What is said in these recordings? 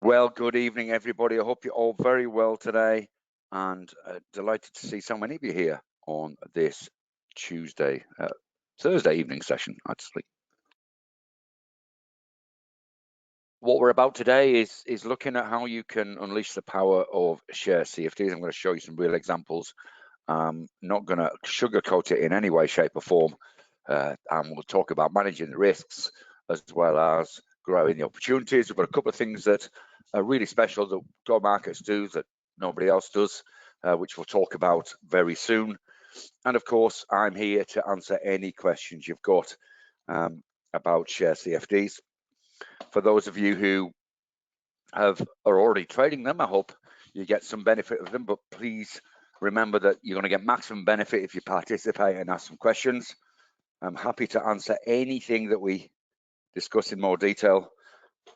Well, good evening, everybody. I hope you're all very well today, and delighted to see so many of you here on this Thursday evening session, actually. What we're about today is looking at how you can unleash the power of share CFDs. I'm going to show you some real examples. Not going to sugarcoat it in any way, shape, or form, and we'll talk about managing the risks as well as growing the opportunities. We've got a couple of things that are really special that Go Markets do that nobody else does, which we'll talk about very soon. And of course, I'm here to answer any questions you've got about share CFDs. For those of you who are already trading them, I hope you get some benefit of them, but please remember that you're going to get maximum benefit if you participate and ask some questions. I'm happy to answer anything that we discuss in more detail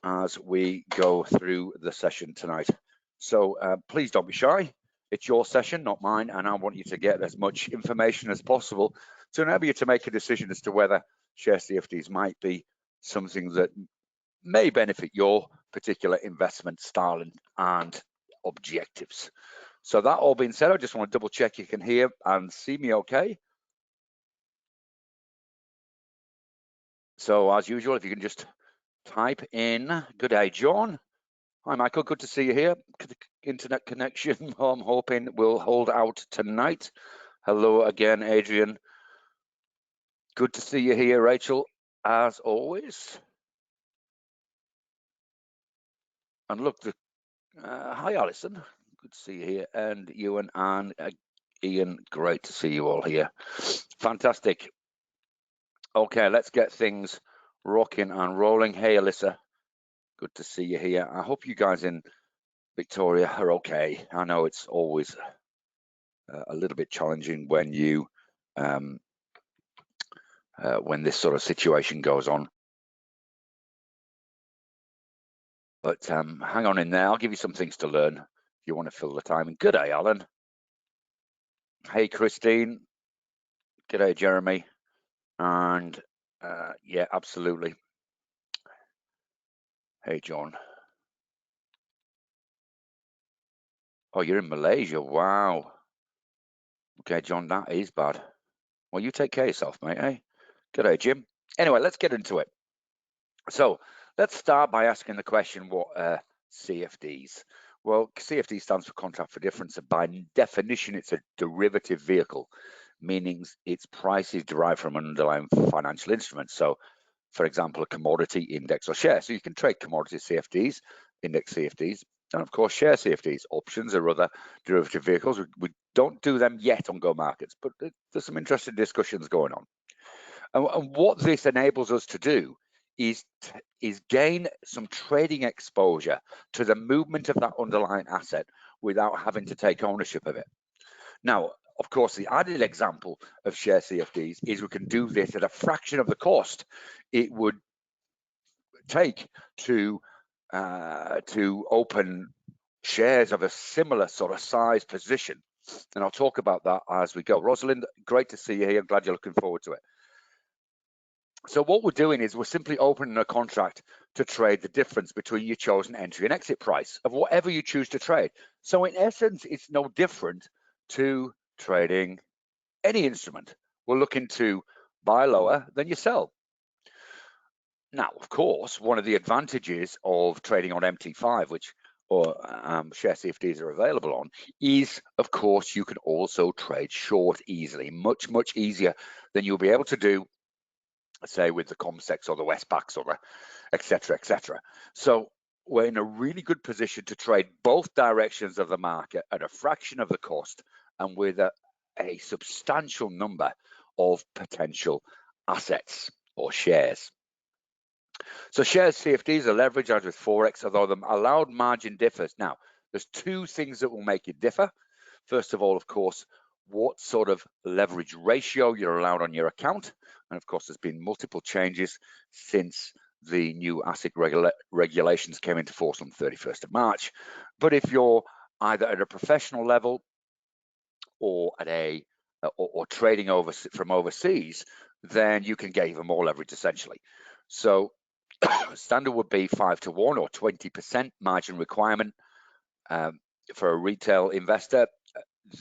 as we go through the session tonight. So please don't be shy. It's your session, not mine, and I want you to get as much information as possible to enable you to make a decision as to whether share CFDs might be something that may benefit your particular investment style and objectives. So that all being said, I just want to double check you can hear and see me okay. So as usual, if you can just type in, good day, John. Hi, Michael, good to see you here. The internet connection, I'm hoping will hold out tonight. Hello again, Adrian. Good to see you here, Rachel, as always. And look, hi, Alison. Good to see you here. And Ewan and Ian, great to see you all here. Fantastic. Okay, let's get things rocking and rolling. Hey, Alyssa, good to see you here. I hope you guys in Victoria are okay. I know it's always a little bit challenging when you when this sort of situation goes on. But hang on in there. I'll give you some things to learn if you want to fill the time. And good day, Alan. Hey, Christine. Good day, Jeremy. And yeah, absolutely. Hey, John. Oh, you're in Malaysia. Wow. Okay, John, that is bad. Well, you take care of yourself, mate, eh? Good day, Jim. Anyway, let's get into it. So let's start by asking the question, what are CFDs? Well, CFD stands for contract for difference. And by definition, it's a derivative vehicle, meaning its price is derived from an underlying financial instrument. So, for example, a commodity, index, or share. So you can trade commodity CFDs, index CFDs, and of course, share CFDs, options, or other derivative vehicles. We don't do them yet on Go Markets, but there's some interesting discussions going on. And what this enables us to do is gain some trading exposure to the movement of that underlying asset without having to take ownership of it. Now, of course, the added example of share CFDs is we can do this at a fraction of the cost it would take to open shares of a similar sort of size position. And I'll talk about that as we go. Rosalind, great to see you here. I'm glad you're looking forward to it. So what we're doing is we're simply opening a contract to trade the difference between your chosen entry and exit price of whatever you choose to trade. So in essence, it's no different to trading any instrument. We're looking to buy lower than you sell. Now, of course, one of the advantages of trading on MT5, which share CFDs are available on, is, of course, you can also trade short easily, much, much easier than you'll be able to do, say, with the Comsex or the Westpacs or the et cetera. So we're in a really good position to trade both directions of the market at a fraction of the cost and with a substantial number of potential assets or shares. So shares CFDs are leveraged as with Forex, although the allowed margin differs. Now, there's two things that will make it differ. First of all, of course, what sort of leverage ratio you're allowed on your account. And of course, there's been multiple changes since the new ASIC regulations came into force on the 31st of March. But if you're either at a professional level or at or trading from overseas, then you can get even more leverage essentially. So Standard would be 5 to 1 or 20% margin requirement for a retail investor.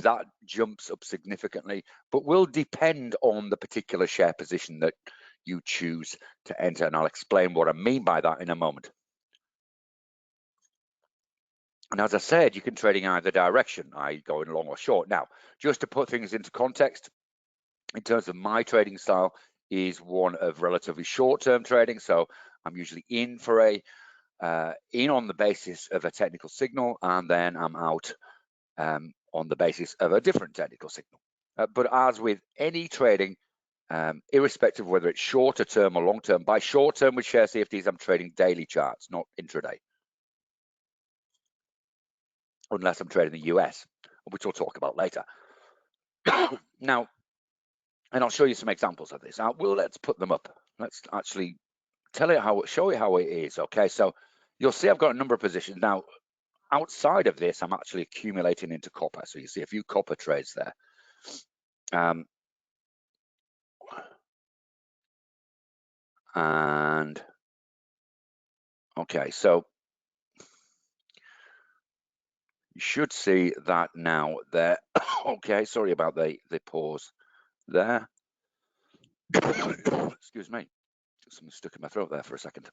That jumps up significantly, but will depend on the particular share position that you choose to enter, and I'll explain what I mean by that in a moment. And as I said, you can trade in either direction, i.e. going long or short. Now, just to put things into context, in terms of my trading style is one of relatively short-term trading. So I'm usually in for in on the basis of a technical signal, and then I'm out on the basis of a different technical signal. But as with any trading, irrespective of whether it's shorter term or long term, by short term with share CFDs, I'm trading daily charts, not intraday, unless I'm trading the US, which we'll talk about later. Now, and I'll show you some examples of this. Let's put them up. Let's actually show you how it is. Okay, so you'll see I've got a number of positions now. Outside of this, I'm actually accumulating into copper. So you see a few copper trades there. And okay, so you should see that now there. Okay, sorry about the pause there. Excuse me, something stuck in my throat there for a second.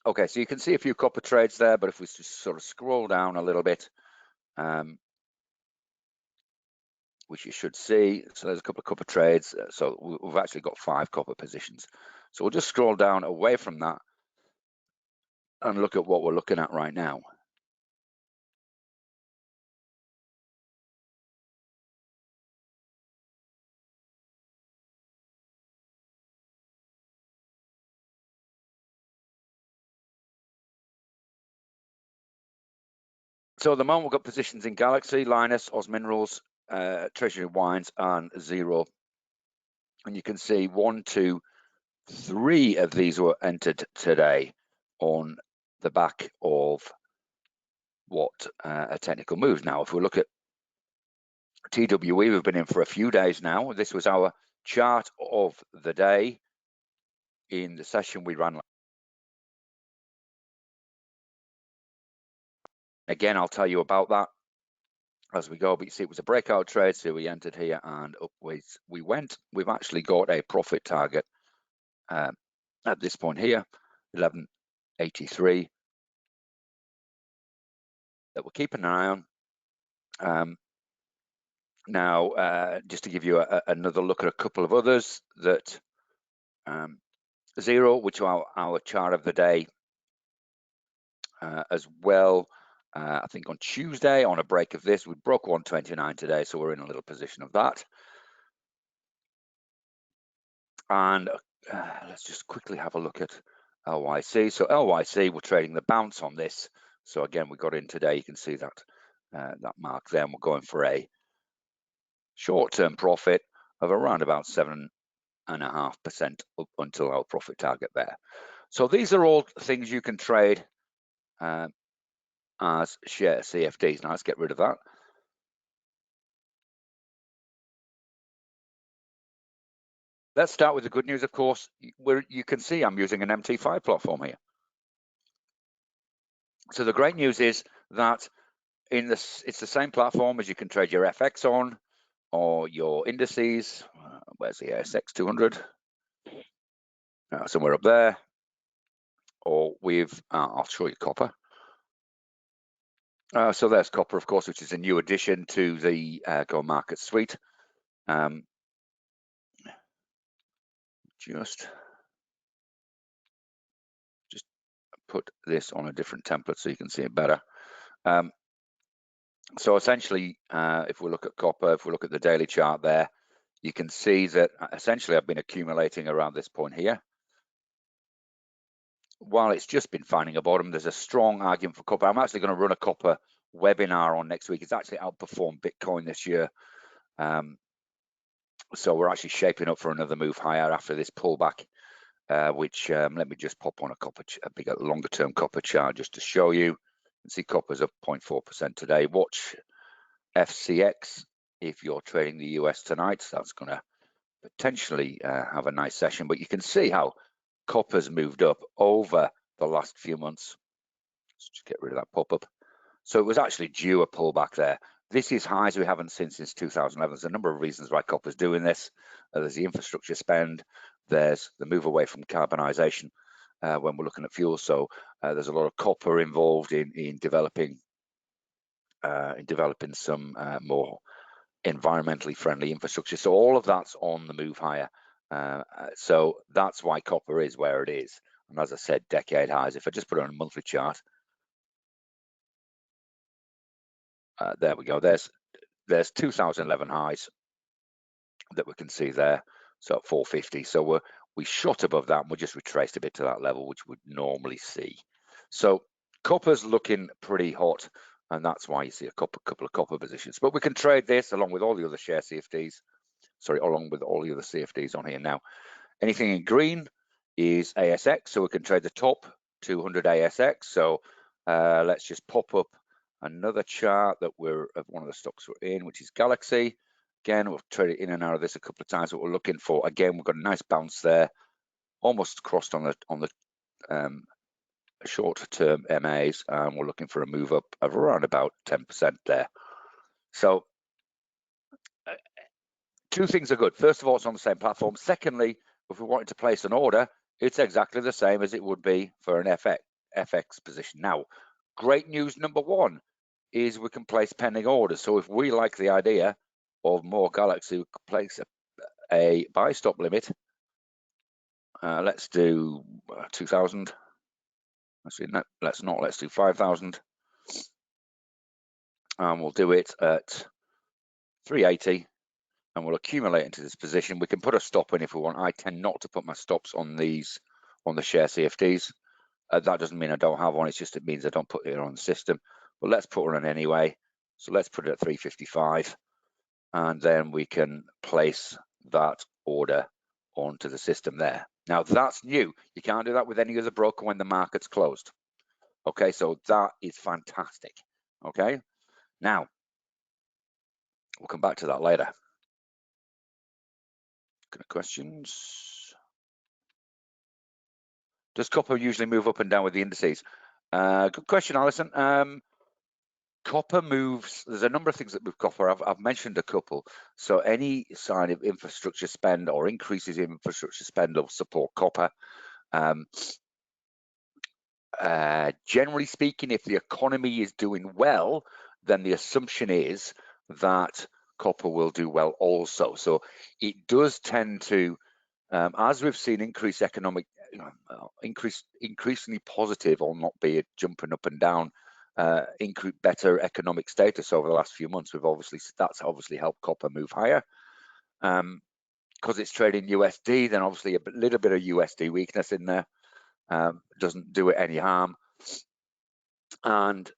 Okay, so you can see a few copper trades there, but if we just sort of scroll down a little bit, which you should see, so there's a couple of copper trades. So we've actually got 5 copper positions. So we'll just scroll down away from that and look at what we're looking at right now. So at the moment, we've got positions in Galaxy, Linus, Oz Minerals, Treasury Wines, and Zero. And you can see 1, 2, 3 of these were entered today on the back of what a technical move. Now, if we look at TWE, we've been in for a few days now. This was our chart of the day in the session we ran. Again, I'll tell you about that as we go, but you see it was a breakout trade, so we entered here and upwards we went. We've actually got a profit target at this point here, 1183, that we're keeping an eye on. Now, just to give you another look at a couple of others, that Zero, which are our chart of the day as well. I think on Tuesday, on a break of this, we broke 129 today, so we're in a little position of that. And let's just quickly have a look at LYC. So LYC, we're trading the bounce on this. So again, we got in today. You can see that that mark there. And we're going for a short-term profit of around about 7.5% up until our profit target there. So these are all things you can trade as share CFDs. Now let's get rid of that. Let's start with the good news, of course. You can see I'm using an MT5 platform here. So the great news is that it's the same platform as you can trade your FX on, or your indices. Where's the ASX 200? Somewhere up there. Or I'll show you copper. So there's copper, of course, which is a new addition to the Go Market suite. Just put this on a different template so you can see it better. So essentially, if we look at copper, if we look at the daily chart there, you can see that essentially I've been accumulating around this point here. While it's just been finding a bottom, there's a strong argument for copper. I'm actually going to run a copper webinar on next week. It's actually outperformed Bitcoin this year. So we're actually shaping up for another move higher after this pullback, which let me just pop on a bigger, longer term copper chart just to show you. You can see copper's up 0.4% today. Watch FCX if you're trading the US tonight. So that's going to potentially have a nice session, but you can see how copper's moved up over the last few months. Let's just get rid of that pop-up. So it was actually due a pullback there. This is highs we haven't seen since 2011. There's a number of reasons why copper's doing this. There's the infrastructure spend. There's the move away from carbonisation when we're looking at fuel. So there's a lot of copper involved in developing some more environmentally friendly infrastructure. So all of that's on the move higher. So that's why copper is where it is. And as I said, decade highs. If I just put it on a monthly chart, there we go. There's 2011 highs that we can see there. So at 450. So we shot above that and we just retraced a bit to that level, which we'd normally see. So copper's looking pretty hot, and that's why you see a couple of copper positions. But we can trade this along with all the other share CFDs. Sorry, along with all the other CFDs on here. Now, anything in green is ASX, so we can trade the top 200 ASX. So let's just pop up another chart that of one of the stocks we're in, which is Galaxy. Again, we've traded in and out of this a couple of times. What we're looking for, again, we've got a nice bounce there, almost crossed on the short-term MAs, and we're looking for a move up of around about 10% there. So two things are good. First of all, it's on the same platform. Secondly, if we wanted to place an order, it's exactly the same as it would be for an FX position. Now, great news number one is we can place pending orders. So if we like the idea of more Galaxy, we can place a buy stop limit. Let's do 2,000. Let's do 5,000. And we'll do it at 380. And we'll accumulate into this position. We can put a stop in if we want. I tend not to put my stops on the share CFDs. That doesn't mean I don't have one. It means I don't put it on the system. But let's put one in anyway. So let's put it at 355. And then we can place that order onto the system there. Now that's new. You can't do that with any other broker when the market's closed. Okay, so that is fantastic. Okay, now we'll come back to that later. Questions? Does copper usually move up and down with the indices? Good question, Alison. Copper moves, there's a number of things that move copper. I've mentioned a couple. So any sign of infrastructure spend or increases in infrastructure spend will support copper. Generally speaking, if the economy is doing well, then the assumption is that copper will do well also. So it does tend to, as we've seen increased economic, increasingly positive, or not be it jumping up and down, better economic status over the last few months. That's obviously helped copper move higher. Because it's trading USD, then obviously a little bit of USD weakness in there doesn't do it any harm. And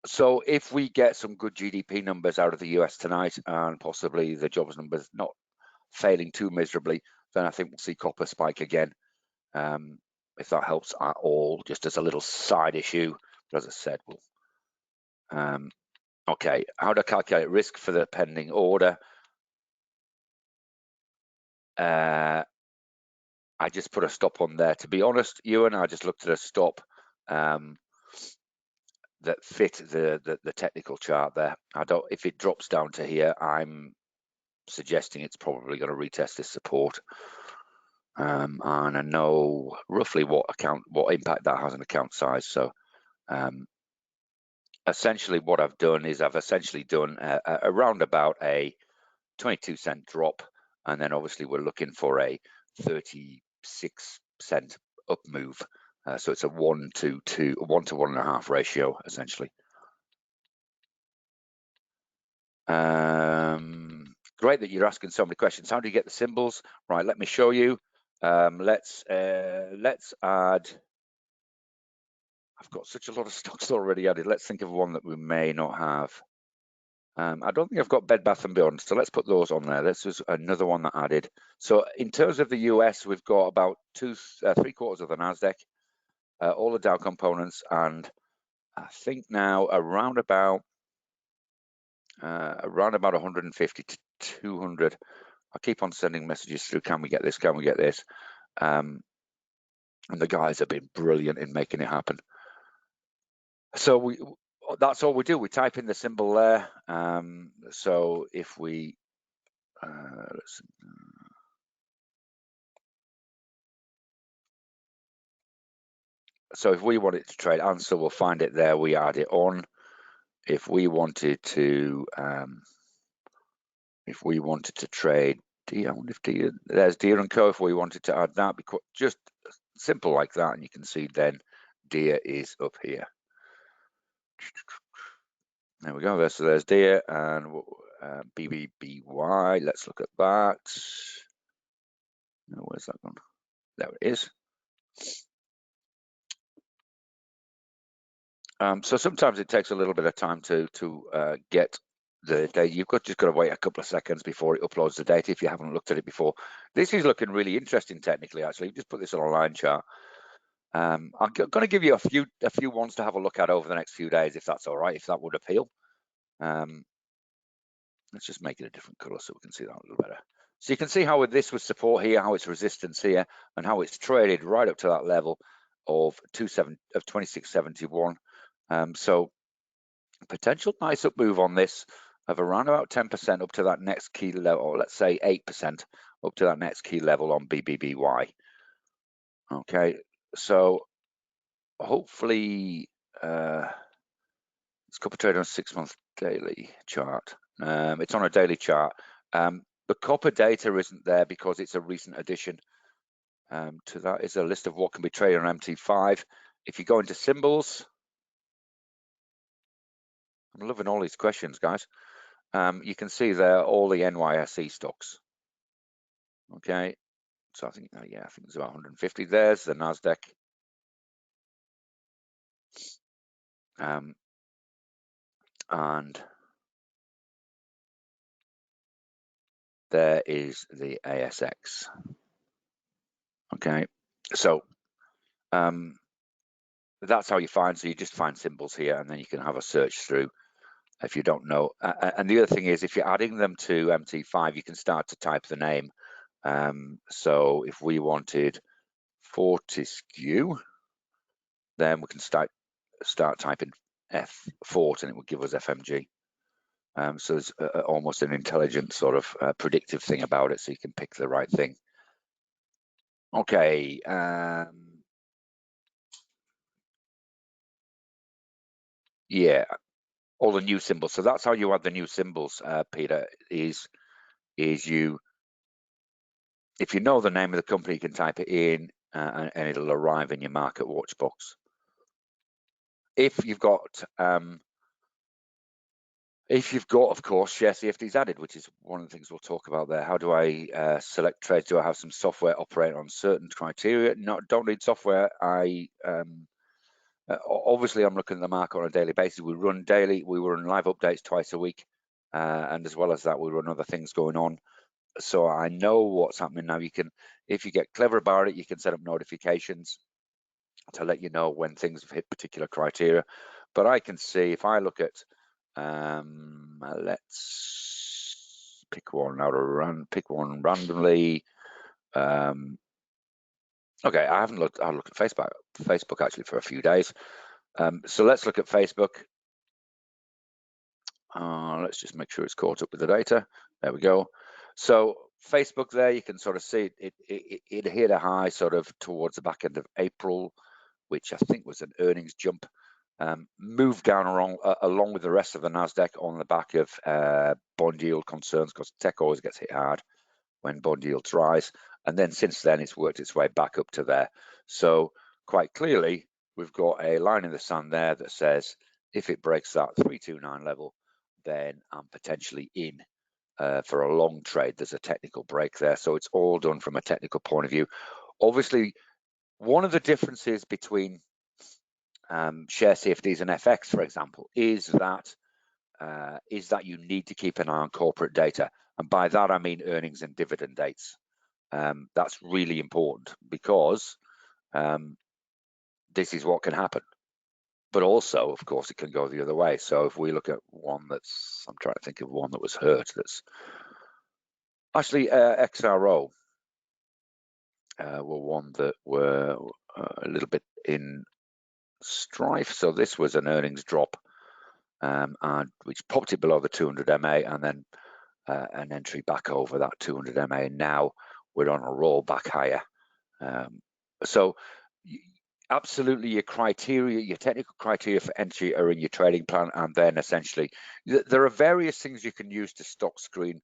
so if we get some good GDP numbers out of the US tonight, and possibly the jobs numbers not failing too miserably, then I think we'll see copper spike again. If that helps at all, just as a little side issue. But as I said, okay, how do I calculate risk for the pending order? I just put a stop on there. To be honest, Ewan, I just looked at a stop that fit the technical chart there. If it drops down to here, I'm suggesting it's probably going to retest this support. And I know roughly what impact that has on account size. So essentially what I've done is I've essentially done around about a 22-cent drop, and then obviously we're looking for a 36-cent up move. So it's a 1 to 1.5 ratio essentially. Great that you're asking so many questions. How do you get the symbols? Right, let me show you. Let's add. I've got such a lot of stocks already added. Let's think of one that we may not have. I don't think I've got Bed Bath & Beyond, so let's put those on there. This is another one that added. So in terms of the US, we've got about 3/4 of the NASDAQ, all the Dow components, and I think now around about 150 to 200. I keep on sending messages through. Can we get this? Can we get this? And the guys have been brilliant in making it happen. So that's all we do. We type in the symbol there. So if we so if we wanted to trade answer, we'll find it there. We add it on. If we wanted to trade Deere, I wonder if Deere, there's Deere and Co. If we wanted to add that, because just simple like that, and you can see then Deere is up here. There we go. So there's Deere and BBBY. Let's look at that. No, where's that gone? There it is. So sometimes it takes a little bit of time to get the data. You've just got to wait a couple of seconds before it uploads the data if you haven't looked at it before. This is looking really interesting technically, actually. Just put this on a line chart. I'm going to give you a few ones to have a look at over the next few days, if that's all right, if that would appeal. Let's just make it a different color so we can see that a little better. So you can see how this was support here, how it's resistance here, and how it's traded right up to that level of 2671. So potential nice up move on this of around about 10% up to that next key level, or let's say 8% up to that next key level on BBBY. Okay, so hopefully it's copper trade on a 6-month daily chart. It's on a daily chart. The copper data isn't there because it's a recent addition. To that is a list of what can be traded on MT5. If you go into symbols, I'm loving all these questions, guys. You can see there all the NYSE stocks. Okay, so I think, yeah, I think there's about 150. There's the Nasdaq. And there is the ASX. Okay, so that's how you find. So you just find symbols here, and then you can have a search through if you don't know. And the other thing is, if you're adding them to MT5, you can start to type the name. So if we wanted Fortescue, then we can start typing F4, and it will give us FMG. So there's almost an intelligent sort of predictive thing about it, so you can pick the right thing. Okay. Yeah, all the new symbols. So that's how you add the new symbols, Peter, is you, if you know the name of the company, you can type it in and it'll arrive in your market watch box. If you've got, of course, share CFDs added, which is one of the things we'll talk about there. How do I select trades? Do I have some software operate on certain criteria? No, don't need software. Obviously, I'm looking at the market on a daily basis. We run live updates twice a week. And as well as that, we run other things going on. So I know what's happening now. You can, if you get clever about it, you can set up notifications to let you know when things have hit particular criteria. But I can see if I look at, let's pick one out of pick one randomly. Okay, I haven't looked. I'll look at Facebook actually for a few days. So let's look at Facebook. Let's just make sure it's caught up with the data. There we go. So Facebook there, you can sort of see it hit a high sort of towards the back end of April, which I think was an earnings jump. Moved down along with the rest of the Nasdaq on the back of bond yield concerns, because tech always gets hit hard when bond yields rise. And then since then, it's worked its way back up to there. So quite clearly, we've got a line in the sand there that says if it breaks that 329 level, then I'm potentially in for a long trade. There's a technical break there. So it's all done from a technical point of view. Obviously, one of the differences between share CFDs and FX, for example, is that you need to keep an eye on corporate data. And by that, I mean earnings and dividend dates. That's really important because this is what can happen. But also, of course, it can go the other way. So if we look at one that's, I'm trying to think of one that was hurt, that's actually XRO. were one that were a little bit in strife. So this was an earnings drop, and which popped it below the 200 MA, and then an entry back over that 200 MA. Now we're on a roll back higher. So absolutely, your criteria, your technical criteria for entry are in your trading plan, and then essentially there are various things you can use to stock screen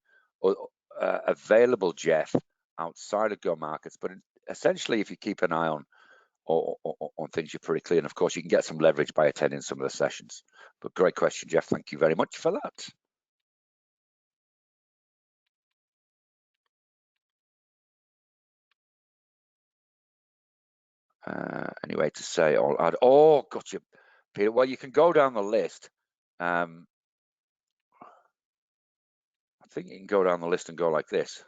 available, Jeff, outside of Go Markets. But essentially, if you keep an eye on things, you're pretty clear. And of course, you can get some leverage by attending some of the sessions. But great question, Jeff. Thank you very much for that. Anyway, to say I'll add. Oh, gotcha, Peter. Well, you can go down the list. I think you can go down the list and go like this.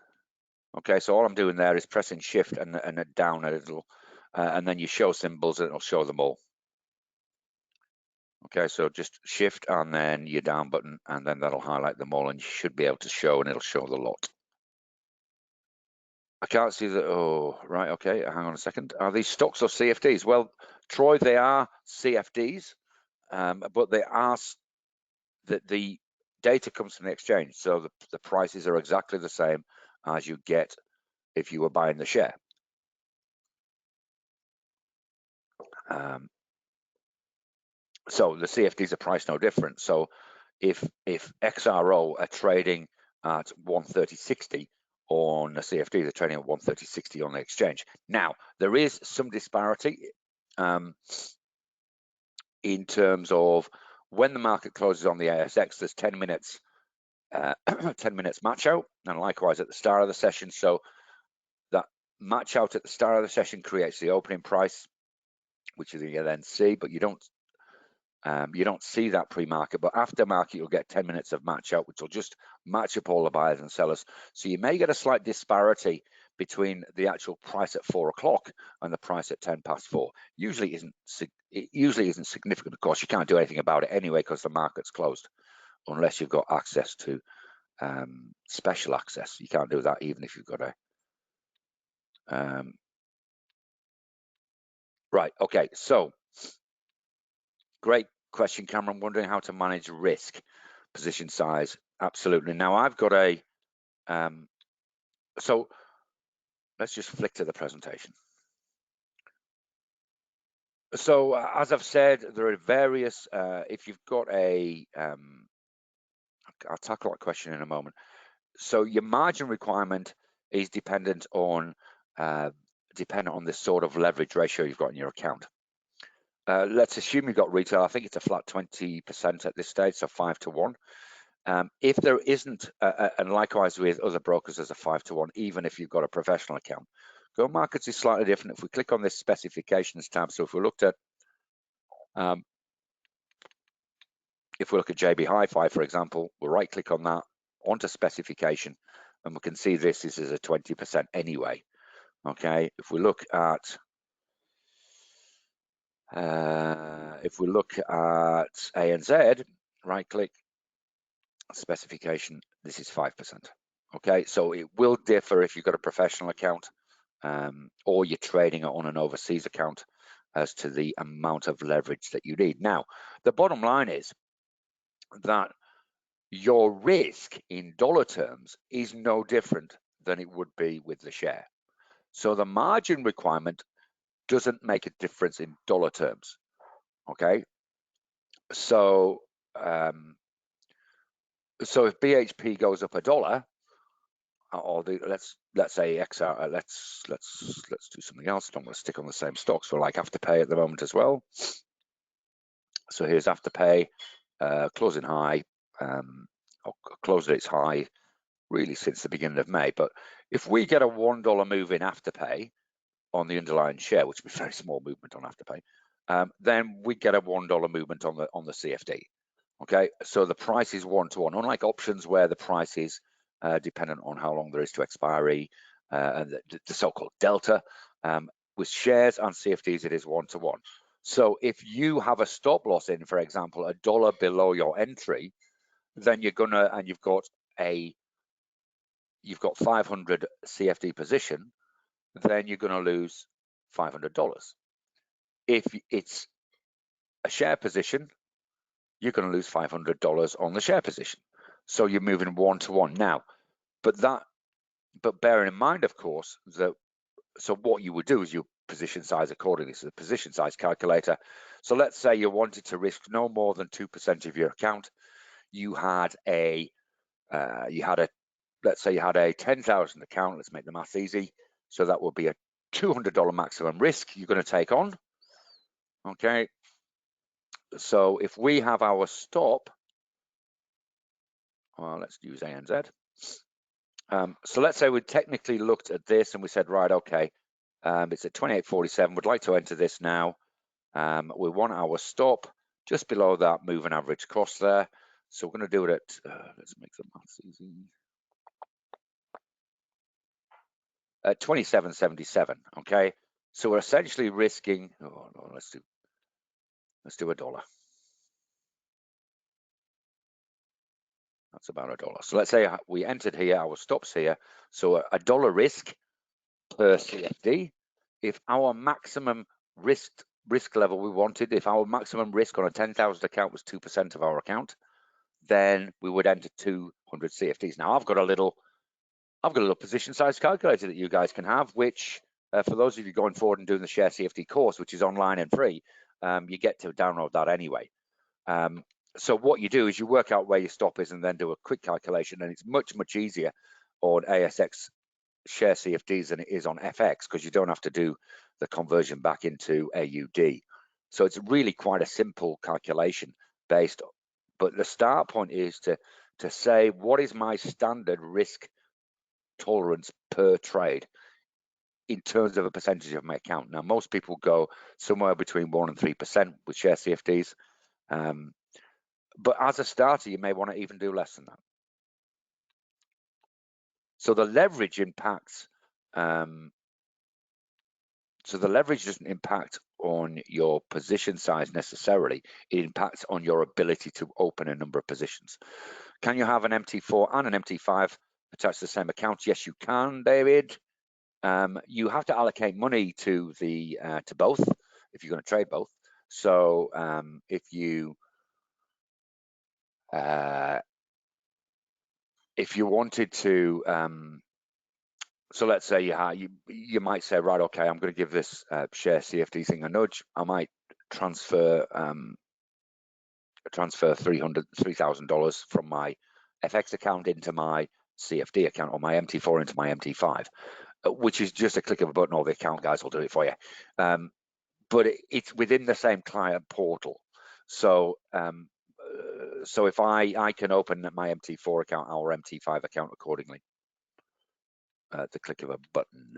Okay, so all I'm doing there is pressing Shift and down a little, and then you show symbols and it'll show them all. Okay, so just Shift and then your down button, and then that'll highlight them all, and you should be able to show, and it'll show the lot. I can't see the, oh, right, okay, hang on a second. Are these stocks or CFDs? Well, Troy, they are CFDs, but they are, the data comes from the exchange, so the prices are exactly the same as you get if you were buying the share. So the CFDs are priced no different. So if XRO are trading at 130.60 on the CFD, they're trading at 130.60 on the exchange. Now, there is some disparity in terms of when the market closes on the ASX, there's 10 minutes 10 minutes match out, and likewise at the start of the session. So that match out at the start of the session creates the opening price, which you then see, but you don't see that pre-market. But after market, you'll get 10 minutes of match out, which will just match up all the buyers and sellers. So you may get a slight disparity between the actual price at 4 o'clock and the price at 10 past 4. It usually isn't significant. Of course, you can't do anything about it anyway because the market's closed, unless you've got access to special access. You can't do that even if you've got a right. Okay, so great question, Cameron. Wondering how to manage risk, position size. Absolutely. Now I've got a so let's just flick to the presentation. So as I've said, there are various if you've got a I'll tackle that question in a moment. So your margin requirement is dependent on the sort of leverage ratio you've got in your account. Let's assume you've got retail. I think it's a flat 20% at this stage, so 5 to 1. If there isn't, and likewise with other brokers, there's a 5 to 1, even if you've got a professional account. Go Markets is slightly different. If we click on this specifications tab, so if we look at JB Hi-Fi, for example, we'll right click on that, onto specification, and we can see this is a 20% anyway. Okay, if we look at ANZ, right click, specification, this is 5%. Okay, so it will differ if you've got a professional account or you're trading on an overseas account as to the amount of leverage that you need. Now, the bottom line is that your risk in dollar terms is no different than it would be with the share. So the margin requirement doesn't make a difference in dollar terms. Okay, so so if BHP goes up $1, or let's say XR, let's do something else. I don't want to stick on the same stocks. For like Afterpay at the moment as well. So here's Afterpay, closing high, closed at its high really since the beginning of May. But if we get a $1 move in Afterpay on the underlying share, which would be a very small movement on Afterpay, then we get a $1 movement on the CFD. Okay, so the price is 1 to 1, unlike options where the price is dependent on how long there is to expiry, and the so-called delta. With shares and CFDs, it is 1 to 1. So if you have a stop loss in, for example, $1 below your entry, then you've got 500 CFD position, then you're going to lose $500. If it's a share position, you're going to lose $500 on the share position. So you're moving 1-to-1 now. But bearing in mind, of course, that so what you would do is you position size accordingly. So the position size calculator. So let's say you wanted to risk no more than 2% of your account. You had a let's say you had a 10,000 account. Let's make the math easy. So that would be a $200 maximum risk you're going to take on. Okay. So if we have our stop, well, let's use ANZ. So let's say we technically looked at this and we said, right, okay, it's at 28.47. We'd like to enter this now. We want our stop just below that moving average cost there. So we're going to do it at, let's make the maths easy, at 27.77. Okay, so we're essentially risking. Oh no, let's do $1. That's about $1. So let's say we entered here, our stops here. So $1 risk per CFD. If our maximum risk level we wanted, if our maximum risk on a 10,000 account was 2% of our account, then we would enter 200 CFDs. Now I've got a little position size calculator that you guys can have, which for those of you going forward and doing the Share CFD course, which is online and free, you get to download that anyway. So what you do is you work out where your stop is and then do a quick calculation, and it's much easier on ASX share CFDs than it is on FX, because you don't have to do the conversion back into AUD. So it's really quite a simple calculation based, but the start point is to say, what is my standard risk tolerance per trade in terms of a percentage of my account? Now, most people go somewhere between 1% and 3% with share CFDs. But as a starter, you may want to even do less than that. So the leverage impacts, so the leverage doesn't impact on your position size necessarily. It impacts on your ability to open a number of positions. Can you have an MT4 and an MT5 attached to the same account? Yes, you can, David. You have to allocate money to both if you're going to trade both. So if you wanted to, so let's say you might say, right, okay, I'm going to give this share CFD thing a nudge. I might transfer $3,000 from my FX account into my CFD account, or my MT4 into my MT5, which is just a click of a button. All the account guys will do it for you. But it's within the same client portal. So so if I can open my MT4 account or MT5 account accordingly, the click of a button.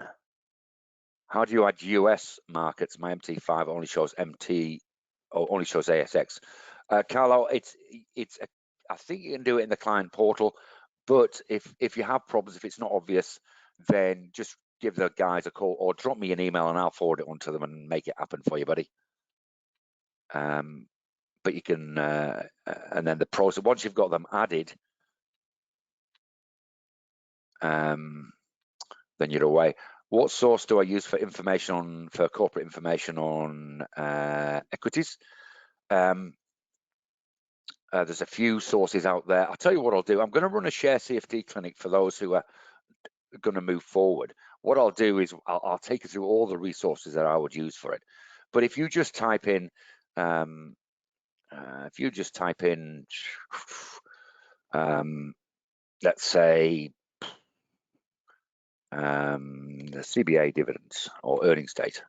How do you add US markets? My MT5 only shows only shows ASX. Carlo, I think you can do it in the client portal, but if you have problems, if it's not obvious, then just give the guys a call or drop me an email and I'll forward it on to them and make it happen for you, buddy. But you can, and then the process, once you've got them added, then you're away. What source do I use for corporate information on equities? There's a few sources out there. I'll tell you what I'll do. I'm going to run a share CFD clinic for those who are going to move forward. What I'll do is I'll take you through all the resources that I would use for it. But if you just type in, let's say the CBA dividends or earnings data,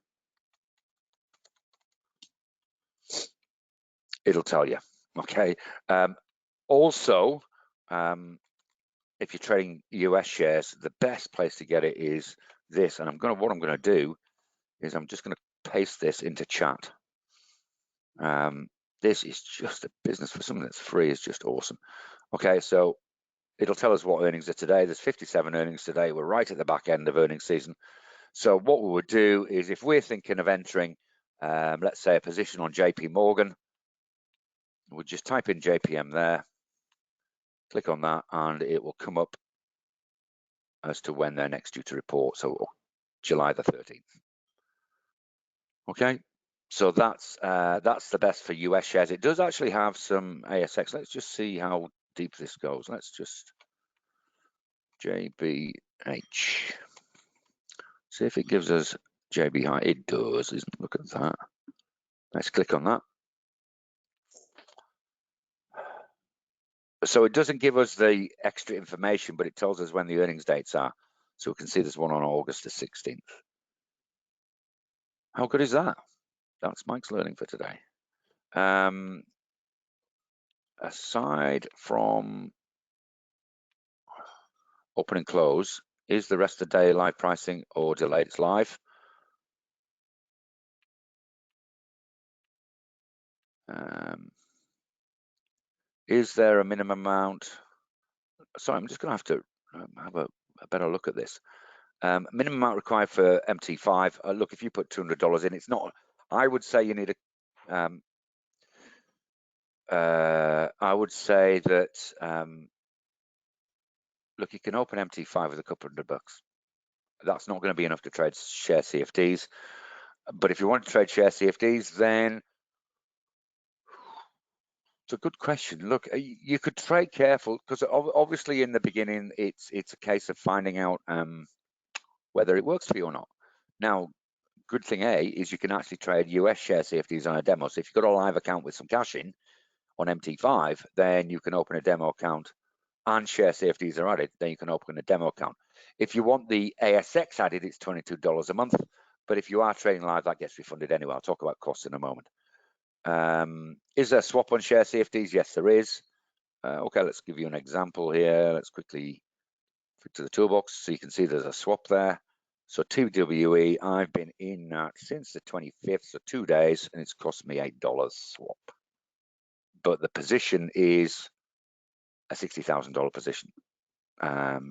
it'll tell you. Okay. Also, if you're trading US shares, the best place to get it is this. And what I'm going to do is I'm just going to paste this into chat. This is just a business for something that's free is just awesome. Okay, so it'll tell us what earnings are today. There's 57 earnings today. We're right at the back end of earnings season. So what we would do is, if we're thinking of entering, let's say, a position on JP Morgan, we'll just type in JPM there, click on that, and it will come up as to when they're next due to report. So July the 13th. Okay, so that's the best for US shares. It does actually have some ASX. Let's just see how deep this goes. Let's just JBH. See if it gives us JB high. It does. Look at that. Let's click on that. So it doesn't give us the extra information, but it tells us when the earnings dates are. So we can see there's one on August the 16th. How good is that? That's Mike's learning for today. Aside from open and close, is the rest of the day live pricing or delayed? It's live. Is there a minimum amount? Sorry, I'm just going to have to have a better look at this. Minimum amount required for MT5. Look, if you put $200 in, it's not. I would say you need a. I would say that. Look, you can open MT5 with a couple $100. That's not going to be enough to trade share CFDs. But if you want to trade share CFDs, then it's a good question. Look, you could trade careful because obviously in the beginning it's a case of finding out whether it works for you or not. Now, good thing A is you can actually trade US share CFDs on a demo. So if you've got a live account with some cash in on MT5, then you can open a demo account and share CFDs are added, then you can open a demo account. If you want the ASX added, it's $22 a month. But if you are trading live, that gets refunded anyway. I'll talk about costs in a moment. Is there a swap on share CFDs? Yes, there is. Okay, let's give you an example here. Let's quickly click to the toolbox so you can see there's a swap there. So TWE, I've been in that since the 25th, so 2 days, and it's cost me $8 swap. But the position is a $60,000 position.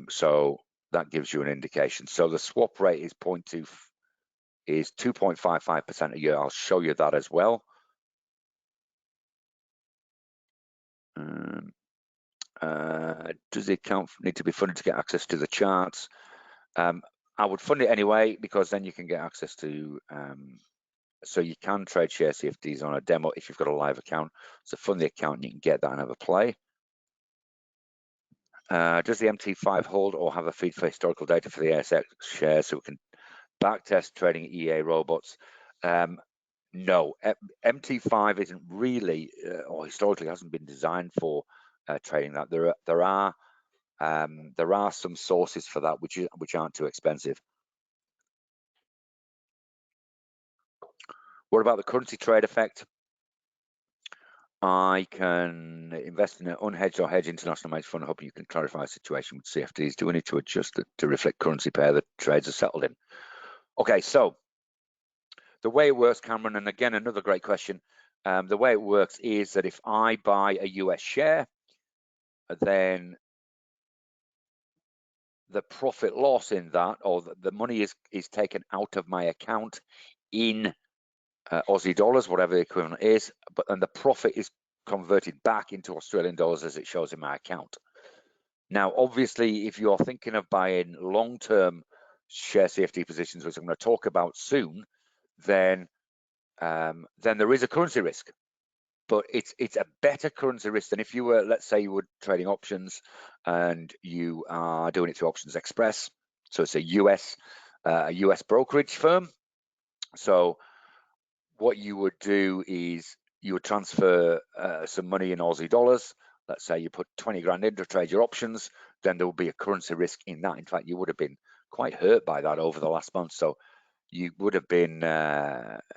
So that gives you an indication. So the swap rate is 2.55% a year. I'll show you that as well. Does the account need to be funded to get access to the charts? I would fund it anyway, because then you can get access to, so you can trade share CFDs on a demo if you've got a live account. So fund the account and you can get that and have a play. Does the MT5 hold or have a feed for historical data for the ASX shares so we can backtest trading EA robots? No, MT5 isn't really, or historically hasn't been designed for trading that. There are some sources for that which aren't too expensive. What about the currency trade effect? I can invest in an unhedged or hedged international managed fund, hoping you can clarify the situation with CFDs. Do we need to adjust it to reflect currency pair that trades are settled in? Okay, so the way it works, Cameron, and again, another great question. The way it works is that if I buy a US share, then the profit loss in that, or the money is taken out of my account in Aussie dollars, whatever the equivalent is, but then the profit is converted back into Australian dollars as it shows in my account. Now, obviously, if you're thinking of buying long-term share CFD positions, which I'm going to talk about soon, then there is a currency risk. But it's a better currency risk than if you were, let's say you were trading options and you are doing it through Options Express. So it's a US brokerage firm. So what you would do is you would transfer some money in Aussie dollars. Let's say you put 20 grand in to trade your options, then there will be a currency risk in that. In fact, you would have been quite hurt by that over the last month. So you would have been,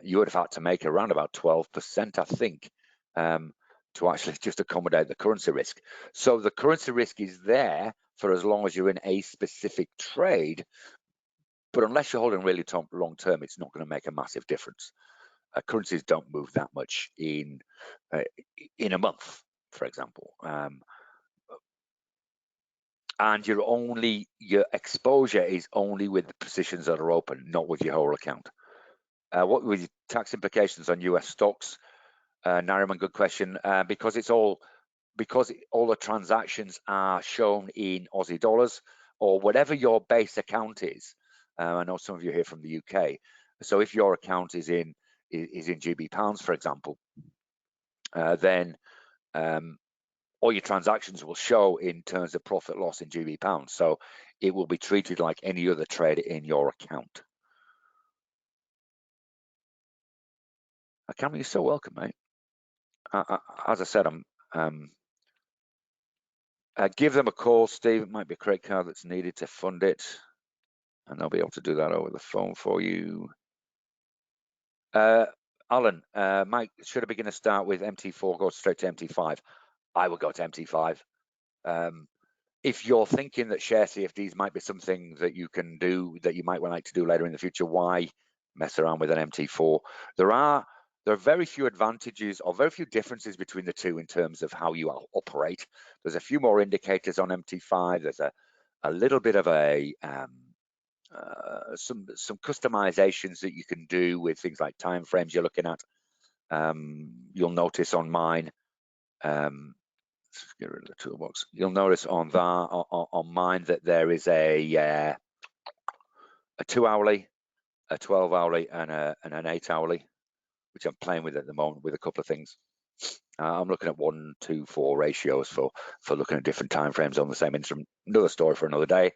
you would have had to make around about 12%, I think, to actually just accommodate the currency risk. So the currency risk is there for as long as you're in a specific trade, but unless you're holding really long term, it's not going to make a massive difference. Currencies don't move that much in a month, for example. And your exposure is only with the positions that are open, not with your whole account. What were the tax implications on US stocks? Nariman, good question. Because all the transactions are shown in Aussie dollars, or whatever your base account is, I know some of you are here from the UK. So if your account is in GB pounds, for example, then all your transactions will show in terms of profit loss in GB pounds. So it will be treated like any other trade in your account. Cameron, you're so welcome, mate. As I said, give them a call, Steve. It might be a credit card that's needed to fund it, and they'll be able to do that over the phone for you. Alan, Mike, should a beginner start with MT4, go straight to MT5? I would go to MT5. If you're thinking that share CFDs might be something that you can do, that you might like to do later in the future, why mess around with an MT4? There are very few advantages or very few differences between the two in terms of how you operate. There's a few more indicators on MT5. There's a little bit of some customizations that you can do with things like time frames you're looking at. You'll notice on mine, let's get rid of the toolbox. You'll notice on that on mine that there is a 2-hourly, a 12-hourly, and an 8-hourly, which I'm playing with at the moment with a couple of things. I'm looking at 1-to-4 ratios for looking at different time frames on the same instrument. Another story for another day.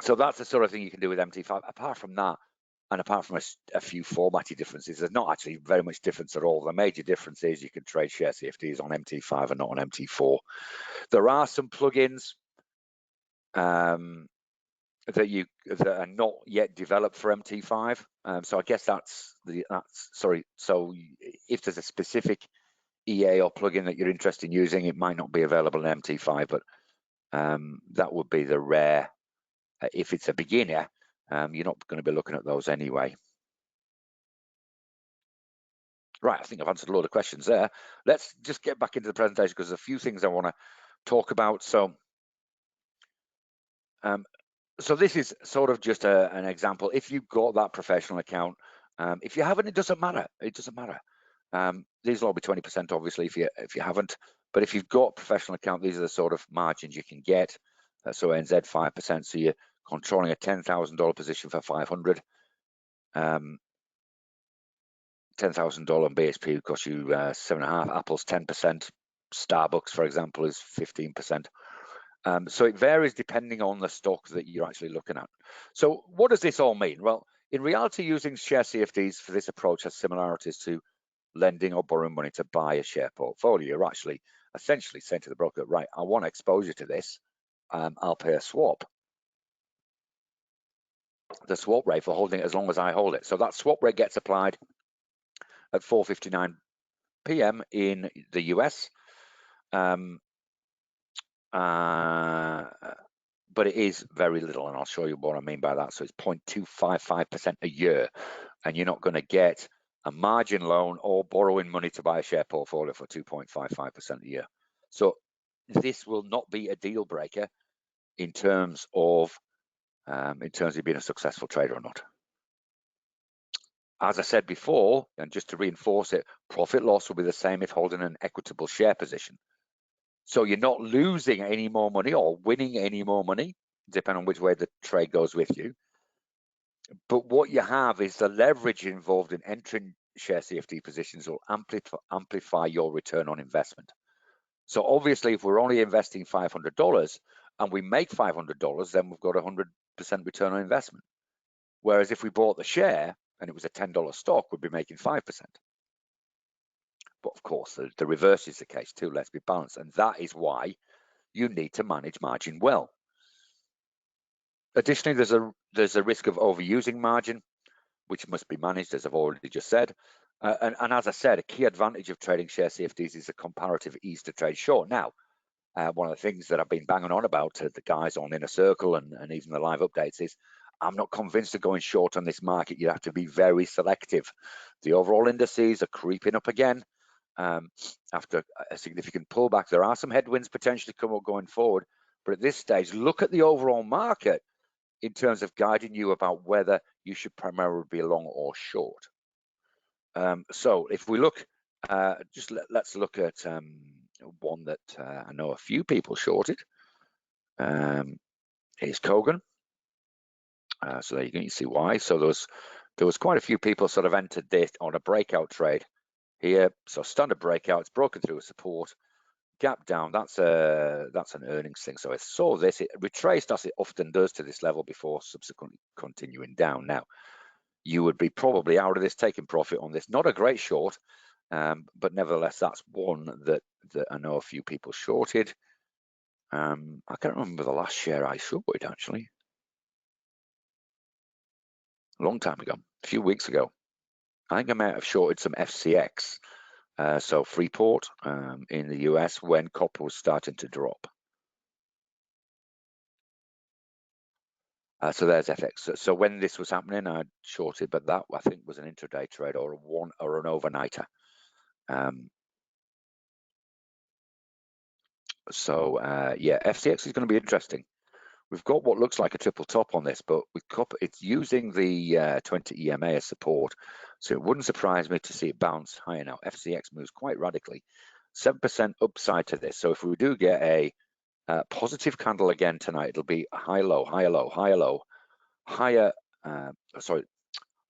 So that's the sort of thing you can do with MT5. Apart from that, and apart from a few formatting differences, there's not actually very much difference at all. The major difference is you can trade share CFDs on MT5 and not on MT4. There are some plugins that are not yet developed for MT5. So I guess sorry. So if there's a specific EA or plugin that you're interested in using, it might not be available in MT5, but that would be the rare. If it's a beginner, you're not going to be looking at those anyway. Right, I think I've answered a lot of questions there. Let's just get back into the presentation because there's a few things I want to talk about. So this is sort of just an example. If you've got that professional account, if you haven't, it doesn't matter. It doesn't matter. These will all be 20%, obviously, if you haven't. But if you've got a professional account, these are the sort of margins you can get. So NZ 5%. So you're controlling a $10,000 position for 500. $10,000 on BHP would cost you 7.5. Apple's 10%. Starbucks, for example, is 15%. So it varies depending on the stock that you're actually looking at. So what does this all mean? Well, in reality, using share CFDs for this approach has similarities to lending or borrowing money to buy a share portfolio. You're actually essentially saying to the broker, right, I want exposure to this. I'll pay a swap. The swap rate for holding it as long as I hold it. So that swap rate gets applied at 4:59 p.m. in the US. But it is very little, and I'll show you what I mean by that. So it's 0.255% a year, and you're not going to get a margin loan or borrowing money to buy a share portfolio for 2.55% a year. So this will not be a deal breaker in terms of being a successful trader or not. As I said before, and just to reinforce it, profit loss will be the same if holding an equitable share position. So you're not losing any more money or winning any more money, depending on which way the trade goes with you. But what you have is the leverage involved in entering share CFD positions will amplify your return on investment. So obviously, if we're only investing $500 and we make $500, then we've got 100% return on investment. Whereas if we bought the share and it was a $10 stock, we'd be making 5%. But of course, the reverse is the case too. Let's be balanced. And that is why you need to manage margin well. Additionally, there's a risk of overusing margin, which must be managed, as I've already just said. And as I said, a key advantage of trading share CFDs is the comparative ease to trade short. Now, one of the things that I've been banging on about to the guys on Inner Circle and even the live updates is I'm not convinced of going short on this market. You have to be very selective. The overall indices are creeping up again after a significant pullback. There are some headwinds potentially come up going forward, but at this stage, look at the overall market in terms of guiding you about whether you should primarily be long or short. So if we look, let's look at one that I know a few people shorted. Is Kogan. So there you can see why. So there was quite a few people sort of entered this on a breakout trade here. So standard breakout, it's broken through a support, gap down. That's an earnings thing. So I saw this, it retraced as it often does to this level before subsequently continuing down. Now, you would be probably out of this, taking profit on this. Not a great short, but nevertheless, that's one that I know a few people shorted. I can't remember the last share I shorted, actually. A long time ago, a few weeks ago. I think I might have shorted some FCX, so Freeport in the US, when copper was starting to drop. So there's FX. So when this was happening, I shorted, but that I think was an intraday trade or an overnighter. Yeah, FCX is going to be interesting. We've got what looks like a triple top on this, but with copper, it's using the 20 EMA as support. So it wouldn't surprise me to see it bounce higher now. FCX moves quite radically, 7% upside to this. So if we do get a positive candle again tonight, it'll be higher low, higher low, higher low, higher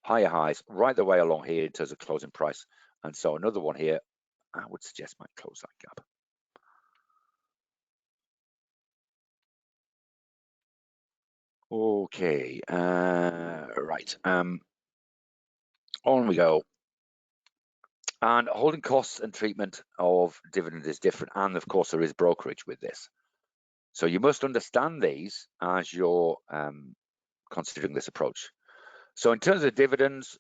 highs right the way along here in terms of closing price. And so another one here, I would suggest might close that gap. Okay, right. On we go. And holding costs and treatment of dividend is different. And of course, there is brokerage with this. So you must understand these as you're considering this approach. So in terms of dividends,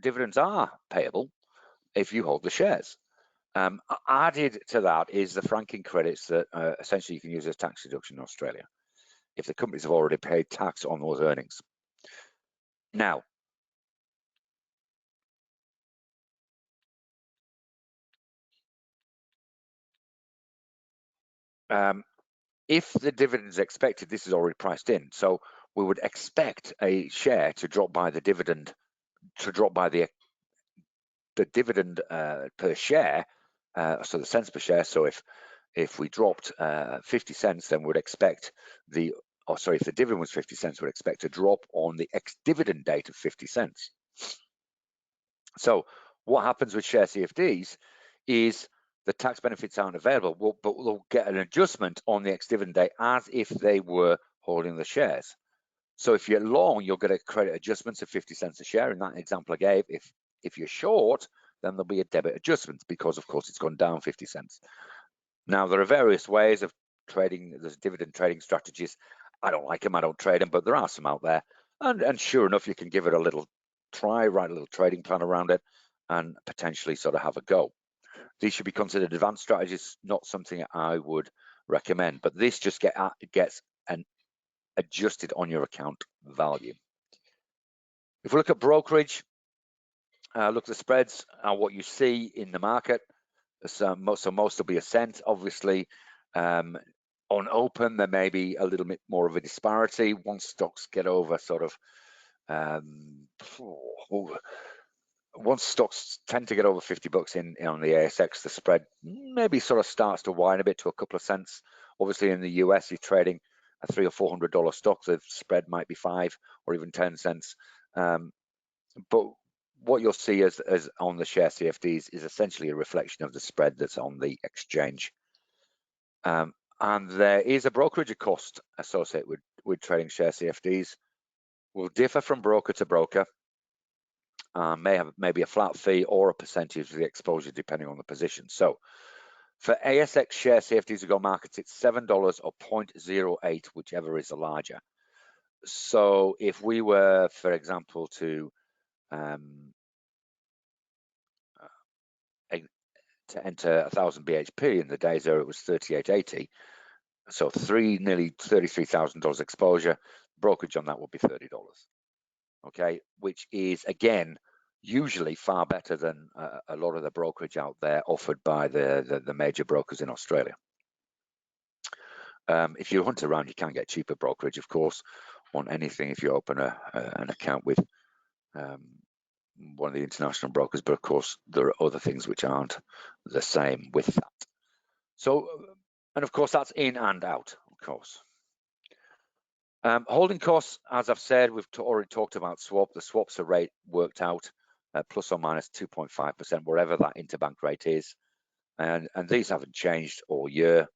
dividends are payable if you hold the shares. Added to that is the franking credits that essentially you can use as tax deduction in Australia if the companies have already paid tax on those earnings. Now, if the dividend is expected, this is already priced in. So we would expect a share to drop by the dividend, to drop by the dividend per share, so the cents per share. So if we dropped 50 cents, then we'd expect if the dividend was 50 cents, we'd expect a drop on the ex-dividend date of 50 cents. So what happens with share CFDs is the tax benefits aren't available, but we'll get an adjustment on the ex-dividend date as if they were holding the shares. So if you're long, you'll get a credit adjustment of 50 cents a share. In that example I gave, if you're short, then there'll be a debit adjustment because, of course, it's gone down 50 cents. Now, there are various ways of trading. There's dividend trading strategies. I don't like them. I don't trade them, but there are some out there. And sure enough, you can give it a little try, write a little trading plan around it, and potentially sort of have a go. These should be considered advanced strategies, not something I would recommend. But this just gets an adjusted on your account value. If we look at brokerage, look at the spreads and what you see in the market. So most will be a cent. Obviously, on open, there may be a little bit more of a disparity once stocks get over sort of once stocks tend to get over 50 bucks on the ASX, the spread maybe sort of starts to widen a bit to a couple of cents. Obviously, in the US, you're trading a $300 or $400 stock, the spread might be 5 or even 10 cents. But what you'll see as on the share CFDs is essentially a reflection of the spread that's on the exchange. And there is a brokerage cost associated with trading share CFDs. Will differ from broker to broker. May have maybe a flat fee or a percentage of the exposure depending on the position. So for ASX share CFDs to go markets, it's $7 or 0.08, whichever is the larger. So if we were, for example, to enter 1,000 BHP in the days where it was 38.80, so nearly $33,000 exposure, brokerage on that would be $30. Okay, which is again usually far better than a lot of the brokerage out there offered by the major brokers in Australia. If you hunt around, you can get cheaper brokerage, of course, on anything if you open an account with one of the international brokers, but of course there are other things which aren't the same with that. So, and of course that's in and out, of course. Holding costs, as I've said, we've already talked about swap. The swap's a rate worked out plus or minus 2.5%, wherever that interbank rate is. And these haven't changed all year.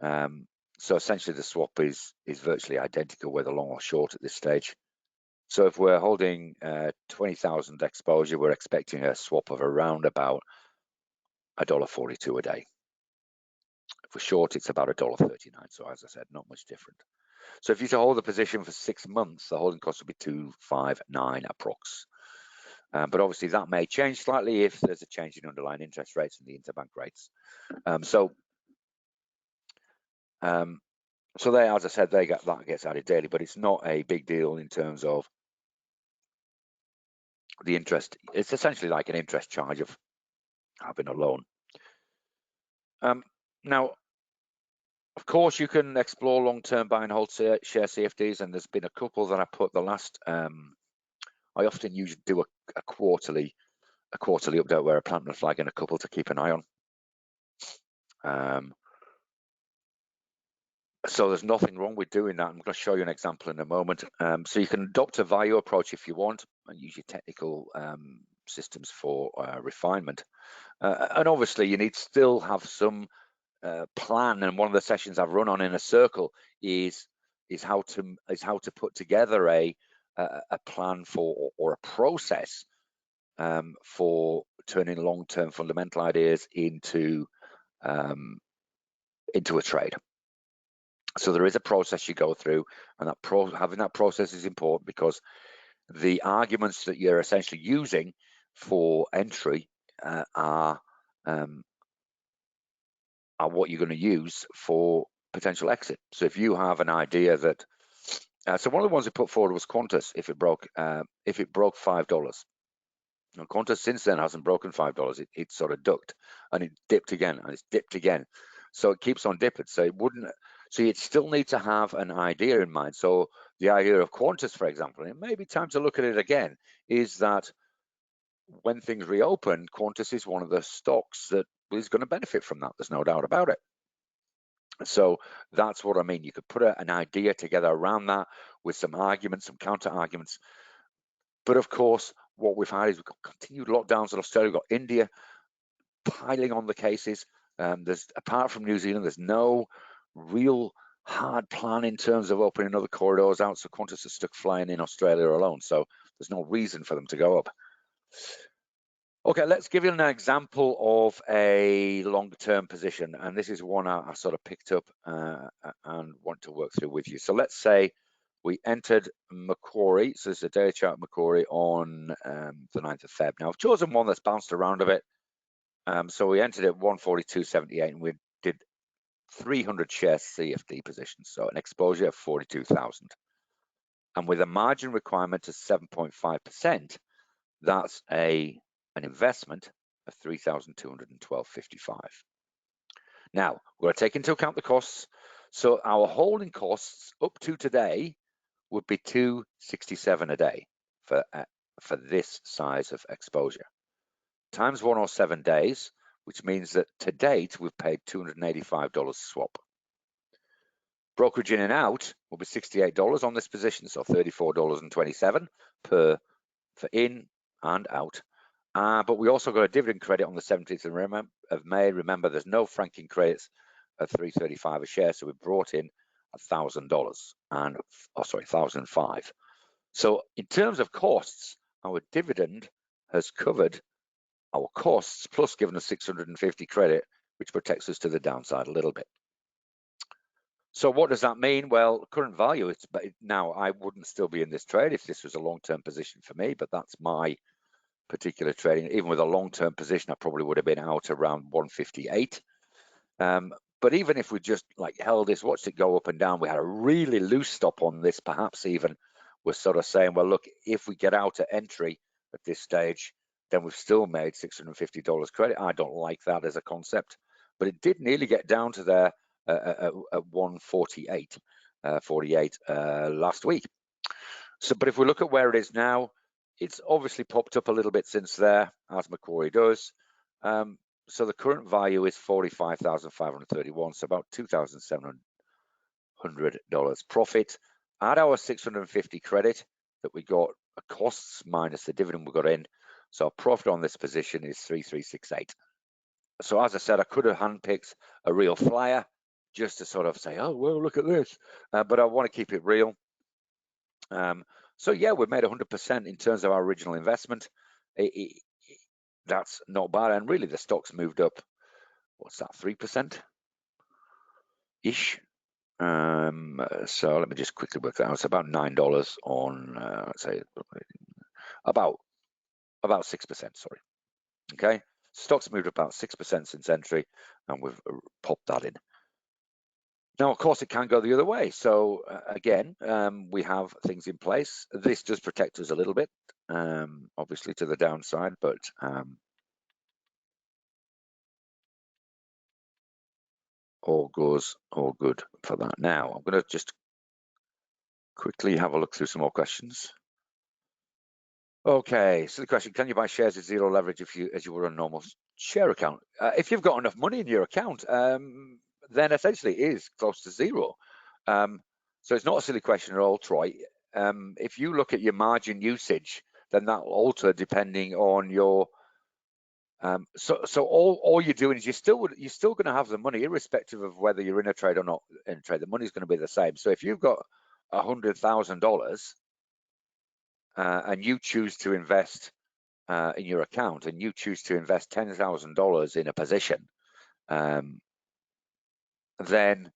So essentially the swap is virtually identical, whether long or short at this stage. So if we're holding 20,000 exposure, we're expecting a swap of around about $1.42 a day. If we're short, it's about $1.39. So as I said, not much different. So if you to hold the position for 6 months, the holding cost will be 259 approx. But obviously that may change slightly if there's a change in underlying interest rates and the interbank rates. So they, as I said, that gets added daily, but it's not a big deal in terms of the interest. It's essentially like an interest charge of having a loan. Now, of course, you can explore long-term buy and hold share CFDs, and there's been a couple that I put the last. I often usually do a quarterly update where I plant a flag and a couple to keep an eye on. So there's nothing wrong with doing that. I'm going to show you an example in a moment. So you can adopt a value approach if you want and use your technical systems for refinement. And obviously you need to still have some plan. And one of the sessions I've run on in a circle is how to put together a plan for or a process for turning long-term fundamental ideas into a trade. So there is a process you go through, and having that process is important because the arguments that you're essentially using for entry are what you're going to use for potential exit. So if you have an idea that, so one of the ones we put forward was Qantas. If it broke $5, and Qantas since then hasn't broken $5. It sort of ducked, and it dipped again, and it's dipped again. So it keeps on dipping. So it wouldn't. So you'd still need to have an idea in mind. So the idea of Qantas, for example, and it may be time to look at it again, is that when things reopen, Qantas is one of the stocks that is going to benefit from that. There's no doubt about it. So that's what I mean. You could put an idea together around that with some arguments, some counter arguments. But of course, what we've had is we've got continued lockdowns in Australia. We've got India piling on the cases. There's, apart from New Zealand, there's no real hard plan in terms of opening other corridors out. So Qantas is stuck flying in Australia alone. So there's no reason for them to go up. Okay, let's give you an example of a longer-term position. And this is one I sort of picked up and want to work through with you. So let's say we entered Macquarie. So this is a daily chart Macquarie on the 9th of Feb. Now, I've chosen one that's bounced around a bit. So we entered at 142.78 and we did 300 share CFD positions. So an exposure of 42,000. And with a margin requirement of 7.5%, that's an investment of 3,212.55. Now, we're going to take into account the costs. So our holding costs up to today would be $267 a day for this size of exposure. Times 107 days, which means that to date we've paid $285 swap. Brokerage in and out will be $68 on this position, so $34.27 for in and out. But we also got a dividend credit on the 17th of May. Remember, there's no franking credits of $3.35 a share, so we brought in $1,000 and $1,005. So in terms of costs, our dividend has covered our costs plus given us 650 credit, which protects us to the downside a little bit. So what does that mean? Well, current value, it's now I wouldn't still be in this trade if this was a long-term position for me, but that's my particular trading. Even with a long-term position, I probably would have been out around 158. But even if we just like held this, watched it go up and down, we had a really loose stop on this, perhaps even we're sort of saying, well, look, if we get out at entry at this stage, then we've still made $650 credit. I don't like that as a concept, but it did nearly get down to there at 148, 48 last week. So, but if we look at where it is now, it's obviously popped up a little bit since there, as Macquarie does. So the current value is $45,531, so about $2,700 profit. add our 650 credit that we got, costs minus the dividend we got in. So our profit on this position is 3368. So as I said, I could have handpicked a real flyer just to sort of say, oh, well, look at this. But I want to keep it real. So yeah, we've made 100% in terms of our original investment. That's not bad. And really the stock's moved up, what's that, 3% ish? So let me just quickly work that out. It's about $9 on, let's say, about 6%, sorry. Okay, stock's moved about 6% since entry, and we've popped that in. Now, of course, it can go the other way. So again, we have things in place. This does protect us a little bit, obviously to the downside, but all good for that. Now, I'm going to just quickly have a look through some more questions. Okay, so the question, can you buy shares at zero leverage as you were on a normal share account? If you've got enough money in your account, then essentially it is close to zero. So it's not a silly question at all, Troy. If you look at your margin usage, then that will alter depending on your so all you're doing is you're still going to have the money irrespective of whether you're in a trade or not in a trade. The money's going to be the same. So if you've got $100,000 and you choose to invest in your account, and you choose to invest $10,000 in a position, then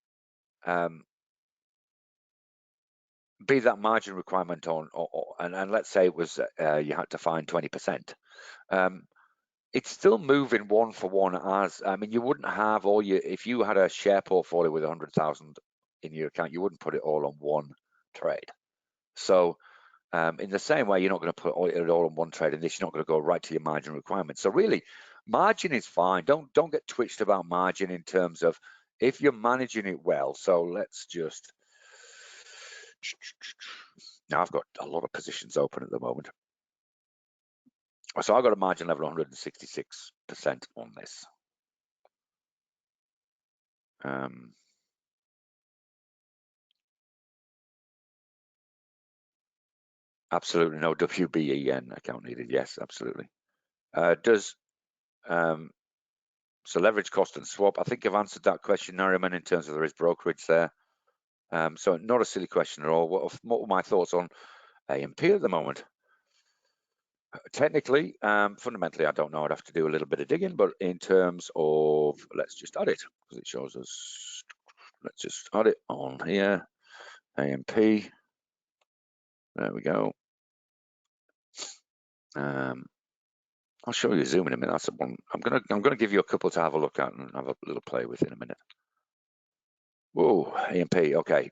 be that margin requirement on, and let's say it was you had to find 20%. It's still moving one for one. As I mean, you wouldn't have all your, if you had a share portfolio with 100,000 in your account, you wouldn't put it all on one trade. So in the same way, you're not going to put it all on one trade, and this, you're not going to go right to your margin requirement. So really, margin is fine. Don't get twitched about margin in terms of if you're managing it well. So let's just, now I've got a lot of positions open at the moment. So I've got a margin level of 166% on this. Absolutely no WBEN account needed. Yes, absolutely. So leverage cost and swap. I think I've answered that question, Nariman, in terms of there is brokerage there. So not a silly question at all. What were my thoughts on AMP at the moment? Technically, fundamentally, I don't know. I'd have to do a little bit of digging, but in terms of, let's just add it because it shows us. Let's just add it on here. AMP. There we go. I'll show you Zoom in a minute. That's the one. I'm gonna give you a couple to have a look at and have a little play with in a minute. Whoa, AMP. Okay.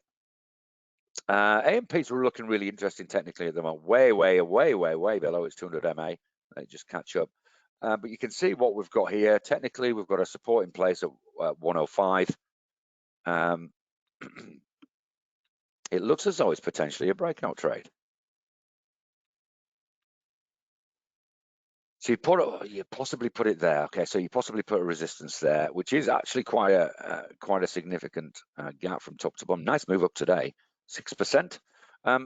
AMPs were looking really interesting technically at the moment. Way below its 200 MA. They just catch up. But you can see what we've got here. Technically, we've got a support in place at 105. It looks as though it's potentially a breakout trade. So you possibly put it there. Okay, so you possibly put a resistance there, which is actually quite a significant gap from top to bottom. Nice move up today, 6%.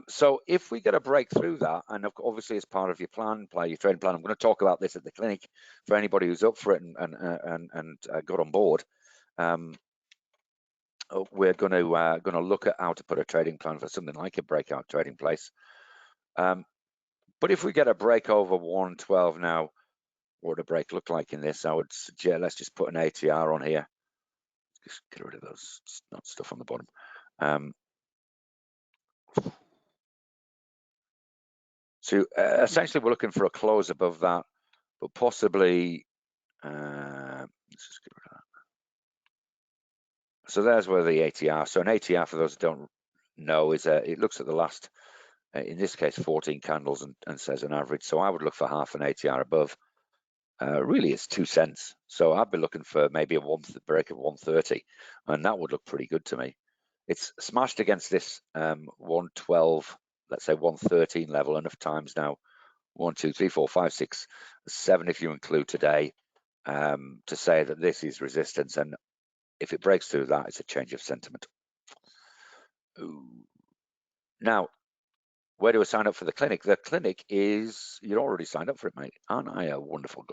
So if we get a break through that, and obviously as part of your plan, your trading plan, I'm going to talk about this at the clinic for anybody who's up for it and got on board. We're going to look at how to put a trading plan for something like a breakout trading place. But if we get a break over 112 now, what would a break look like in this? I would suggest let's just put an ATR on here. Just get rid of those stuff on the bottom. So essentially, we're looking for a close above that, but possibly. Let's just get rid of that. So there's where the ATR. So an ATR, for those who don't know, is it looks at the last, in this case, 14 candles and says an average. So I would look for half an ATR above. Really, it's 2 cents. So I'd be looking for maybe a break of 130, and that would look pretty good to me. It's smashed against this 112, let's say 113 level enough times now. 1, 2, 3, 4, 5, 6, 7, if you include today, to say that this is resistance, and if it breaks through that, it's a change of sentiment. Ooh. Now, where do I sign up for the clinic? The clinic is, you're already signed up for it, mate. Aren't I a wonderful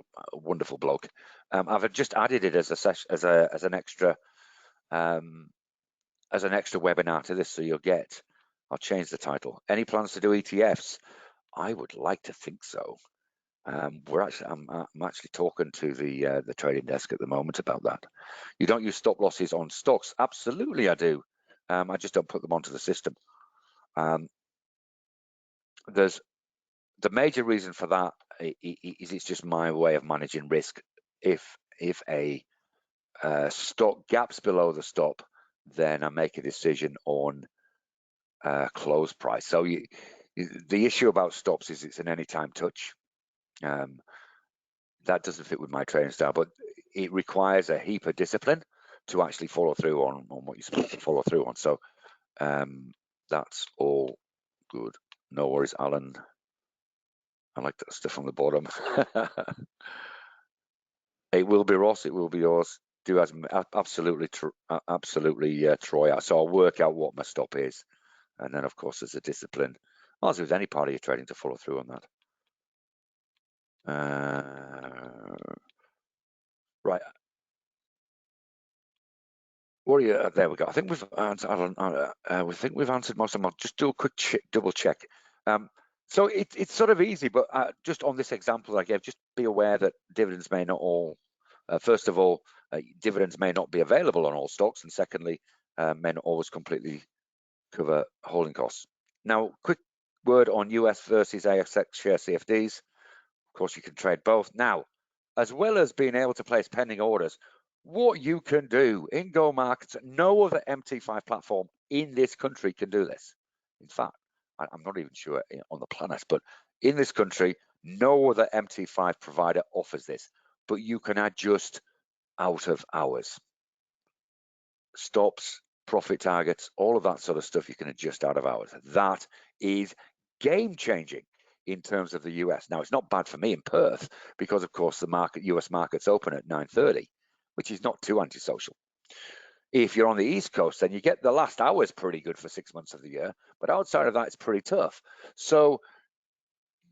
bloke? I've just added it as an extra webinar to this, so you'll get. I'll change the title. Any plans to do ETFs? I would like to think so. I'm actually talking to the trading desk at the moment about that. You don't use stop losses on stocks? Absolutely, I do. I just don't put them onto the system. There's the major reason for that is it's just my way of managing risk. If a stock gaps below the stop, then I make a decision on close price. So the issue about stops is it's an anytime touch. That doesn't fit with my trading style, but it requires a heap of discipline to actually follow through on what you're supposed to follow through on. So that's all good. No worries, Alan. I like that stuff on the bottom. It will be Ross. It will be yours. Do as absolutely, Troy. So I'll work out what my stop is, and then of course there's a discipline, as with any part of your trading, to follow through on that. Right. What are you? There we go. I think we've answered most of them. I'll just do a quick double check. So it's sort of easy, but just on this example I gave, just be aware that dividends may not all. First of all, dividends may not be available on all stocks, and secondly, may not always completely cover holding costs. Now, quick word on US versus ASX share CFDs. Of course, you can trade both. Now, as well as being able to place pending orders, what you can do in Go Markets, no other MT5 platform in this country can do this. In fact, I'm not even sure on the planet, but in this country, no other MT5 provider offers this, but you can adjust out of hours. Stops, profit targets, all of that sort of stuff you can adjust out of hours. That is game changing in terms of the US. Now, it's not bad for me in Perth because, of course, the US markets open at 9:30, which is not too antisocial. If you're on the East Coast, then you get the last hours pretty good for 6 months of the year, but outside of that, it's pretty tough. So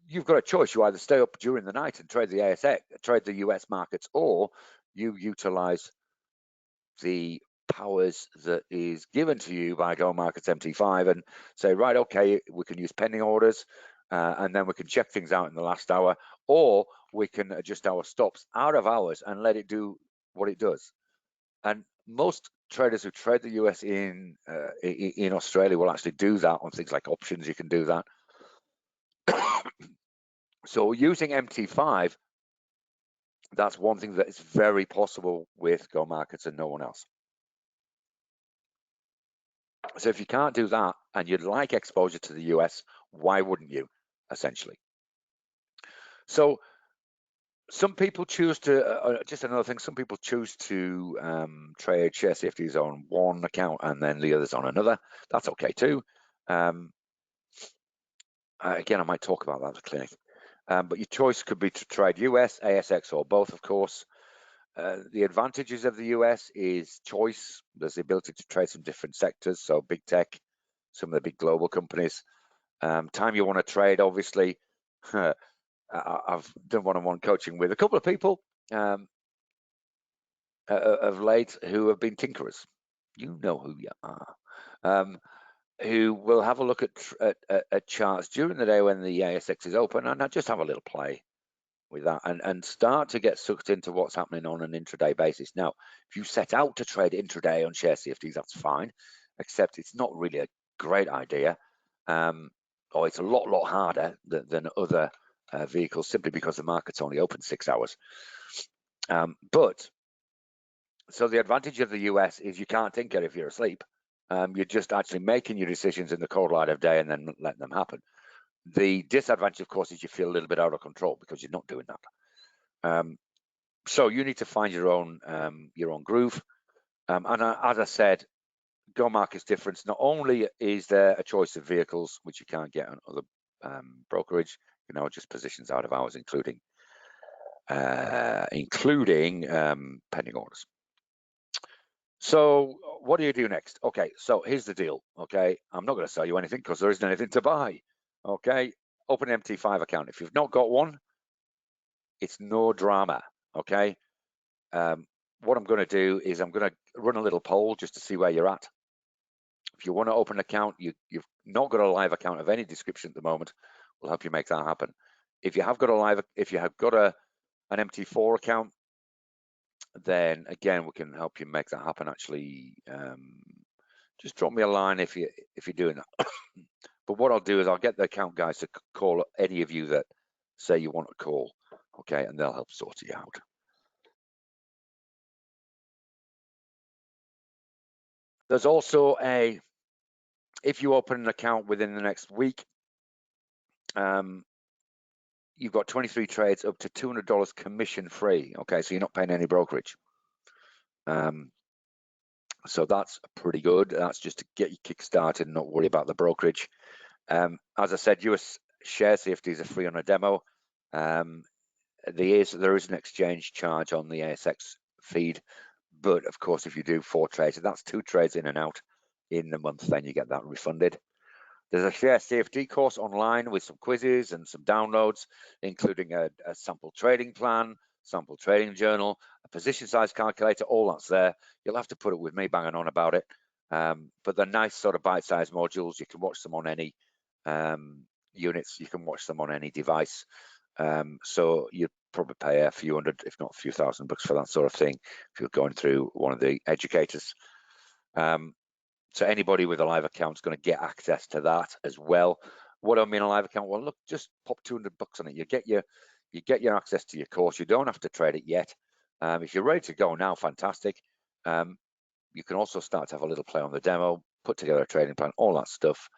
you've got a choice. You either stay up during the night and trade the ASX, trade the US markets, or you utilize the powers that is given to you by Go Markets MT5 and say, right, okay, we can use pending orders and then we can check things out in the last hour, or we can adjust our stops out of hours and let it do what it does. And most traders who trade the US in Australia will actually do that on things like options. You can do that. So using MT5, that's one thing that is very possible with Go Markets and no one else. So if you can't do that and you'd like exposure to the US, why wouldn't you, essentially? So some people choose to, just another thing, some people choose to trade share CFDs on one account and then the others on another. That's okay too. Again, I might talk about that at the clinic. But your choice could be to trade US, ASX, or both, of course. The advantages of the US is choice. There's the ability to trade some different sectors, so big tech, some of the big global companies. Time you want to trade, obviously. I've done one-on-one coaching with a couple of people of late who have been tinkerers. You know who you are. Who will have a look at charts during the day when the ASX is open, and I just have a little play with that and start to get sucked into what's happening on an intraday basis. Now, if you set out to trade intraday on share CFDs, that's fine, except it's not really a great idea, or it's a lot harder than other vehicles, simply because the market's only open 6 hours. But so the advantage of the US is you can't tinker if you're asleep. You're just actually making your decisions in the cold light of day and then letting them happen. The disadvantage, of course, is you feel a little bit out of control because you're not doing that. So you need to find your own groove. And as I said, Go Markets difference. Not only is there a choice of vehicles which you can't get on other brokerage, you know, just positions out of hours, including pending orders. So what do you do next? Okay, so here's the deal. Okay, I'm not going to sell you anything because there isn't anything to buy. Okay, open an MT5 account. If you've not got one, it's no drama. Okay, what I'm going to do is I'm going to run a little poll just to see where you're at. If you want to open an account, you've not got a live account of any description at the moment, we'll help you make that happen. If you have got an MT4 account, then again we can help you make that happen. Actually, just drop me a line if you're doing that. But what I'll do is I'll get the account guys to call any of you that say you want a call, okay, and they'll help sort you out. There's also if you open an account within the next week, you've got 23 trades up to $200 commission free. Okay, so you're not paying any brokerage. So that's pretty good. That's just to get you kick-started and not worry about the brokerage. As I said, US share CFDs are free on a demo. There is an exchange charge on the ASX feed, but of course, if you do 4 trades, that's 2 trades in and out in the month, then you get that refunded. There's a share CFD course online with some quizzes and some downloads, including a sample trading plan, sample trading journal, a position size calculator, all that's there. You'll have to put it with me banging on about it. But they're nice sort of bite-sized modules. You can watch them on any units. You can watch them on any device. So you'd probably pay a few hundred, if not a few $1,000 for that sort of thing if you're going through one of the educators. So anybody with a live account is going to get access to that as well. What do I mean a live account? Well, look, just pop $200 on it. You get your access to your course. You don't have to trade it yet. If you're ready to go now, fantastic. You can also start to have a little play on the demo, put together a trading plan, all that stuff.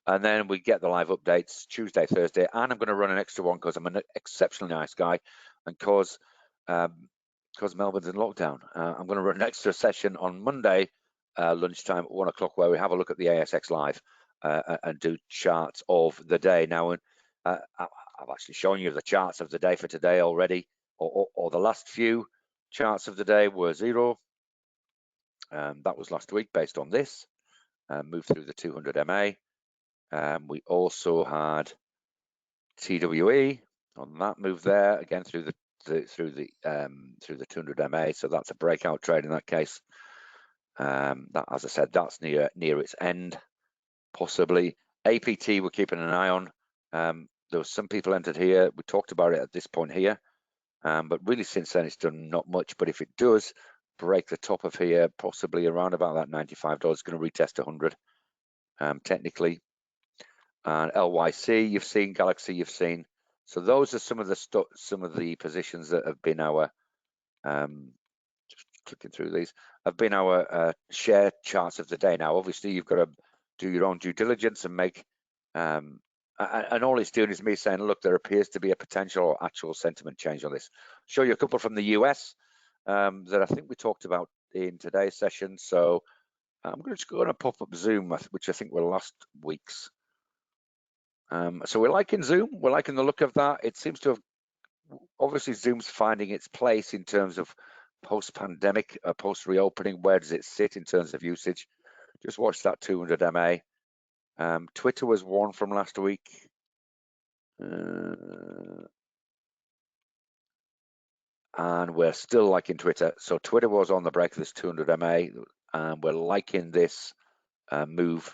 And then we get the live updates Tuesday, Thursday, and I'm going to run an extra one because I'm an exceptionally nice guy, and because Melbourne's in lockdown. I'm going to run an extra session on Monday lunchtime at 1 o'clock where we have a look at the ASX live and do charts of the day. Now, I've actually shown you the charts of the day for today already, or the last few charts of the day were 0. That was last week based on this. Moved through the 200 MA. We also had TWE on that move there again through the 200 MA. So that's a breakout trade in that case. That, as I said, that's near its end, possibly. APT we're keeping an eye on. There was some people entered here. We talked about it at this point here, but really since then it's done not much. But if it does break the top of here, possibly around about that $95, it's going to retest 100 technically. And LYC you've seen, Galaxy you've seen. So those are some of the positions that have been our just clicking through these, have been our share charts of the day. Now, obviously, you've got to do your own due diligence and make, and all it's doing is me saying, look, there appears to be a potential or actual sentiment change on this. Show you a couple from the US that I think we talked about in today's session. So I'm just going to pop up Zoom, which I think were last week's. So we're liking Zoom. We're liking the look of that. It seems to have, obviously, Zoom's finding its place in terms of post-pandemic, post-reopening. Where does it sit in terms of usage? Just watch that 200 MA. Twitter was one from last week. And we're still liking Twitter. So Twitter was on the break of this 200 MA. And we're liking this move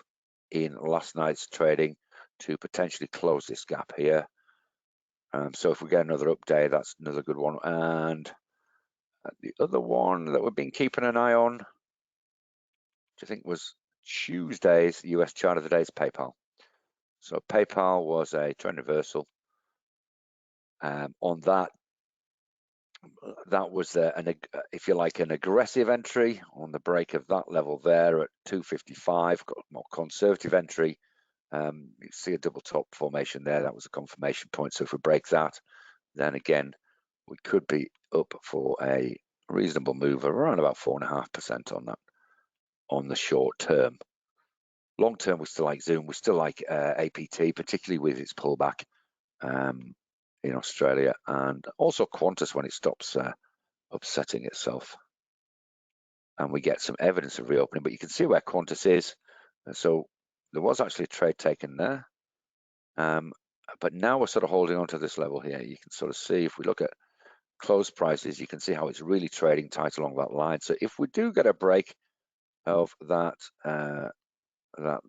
in last night's trading to potentially close this gap here. So if we get another update, that's another good one. And the other one that we've been keeping an eye on, which I think was Tuesday's US chart of the day, is PayPal. So PayPal was a trend reversal. On that, that was if you like, an aggressive entry on the break of that level there at 255. Got a more conservative entry. You see a double top formation there. That was a confirmation point. So if we break that, then again, we could be up for a reasonable move of around about 4.5% on that on the short term. Long term, we still like Zoom. We still like APT, particularly with its pullback in Australia, and also Qantas when it stops upsetting itself. and we get some evidence of reopening. But you can see where Qantas is. So there was actually a trade taken there. But now we're sort of holding on to this level here. You can sort of see, if we look at close prices, you can see how it's really trading tight along that line. So if we do get a break of that that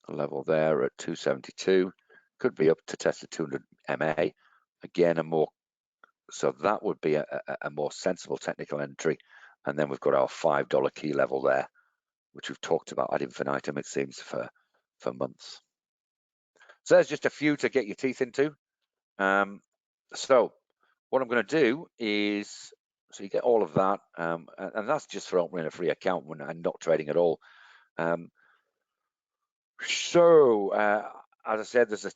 level there at 272, could be up to test the 200 MA again, so that would be a more sensible technical entry. And then we've got our $5 key level there, which we've talked about ad infinitum, it seems, for months. So there's just a few to get your teeth into. So what I'm going to do is, so you get all of that, and that's just for opening a free account and not trading at all. As I said, there's a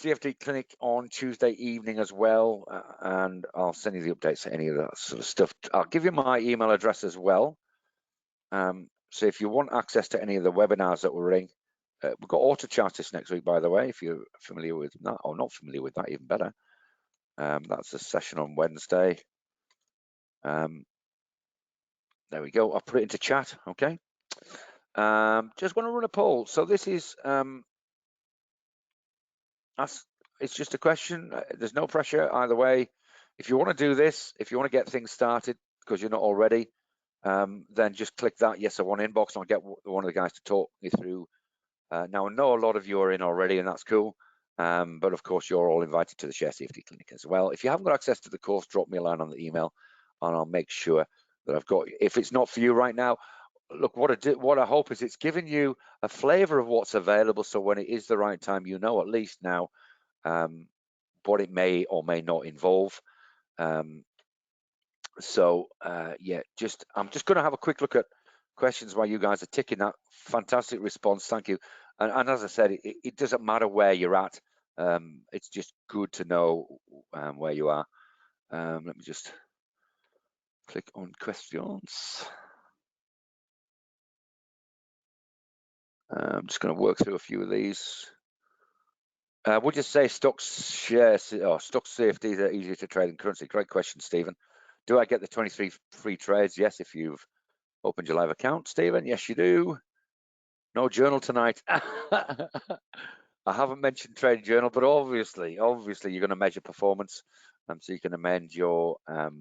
CFD clinic on Tuesday evening as well, and I'll send you the updates to any of that sort of stuff. I'll give you my email address as well. So if you want access to any of the webinars that we're running, we've got auto chartists next week, by the way, if you're familiar with that, or not familiar with that, even better. That's a session on Wednesday. There we go. I'll put it into chat. Okay. Just want to run a poll. So this is it's just a question. There's no pressure either way. If you want to do this, if you want to get things started because you're not already, then just click that yes I want inbox, and I'll get one of the guys to talk you through. Now I know a lot of you are in already, and that's cool. But of course, you're all invited to the Share CFD Clinic as well. If you haven't got access to the course, drop me a line on the email, and I'll make sure that I've got. If it's not for you right now, look, what I hope is it's giving you a flavour of what's available. So when it is the right time, you know at least now what it may or may not involve. Yeah, I'm just going to have a quick look at questions while you guys are ticking that. Fantastic response, thank you. And as I said, it doesn't matter where you're at. It's just good to know where you are. Let me just click on questions. I'm just going to work through a few of these. Would you say stocks shares or stock CFDs are easier to trade in currency? Great question, Stephen. Do I get the 23 free trades? Yes, if you've opened your live account, Stephen. Yes, you do. No journal tonight. I haven't mentioned trading journal, but obviously you're going to measure performance, so you can amend your have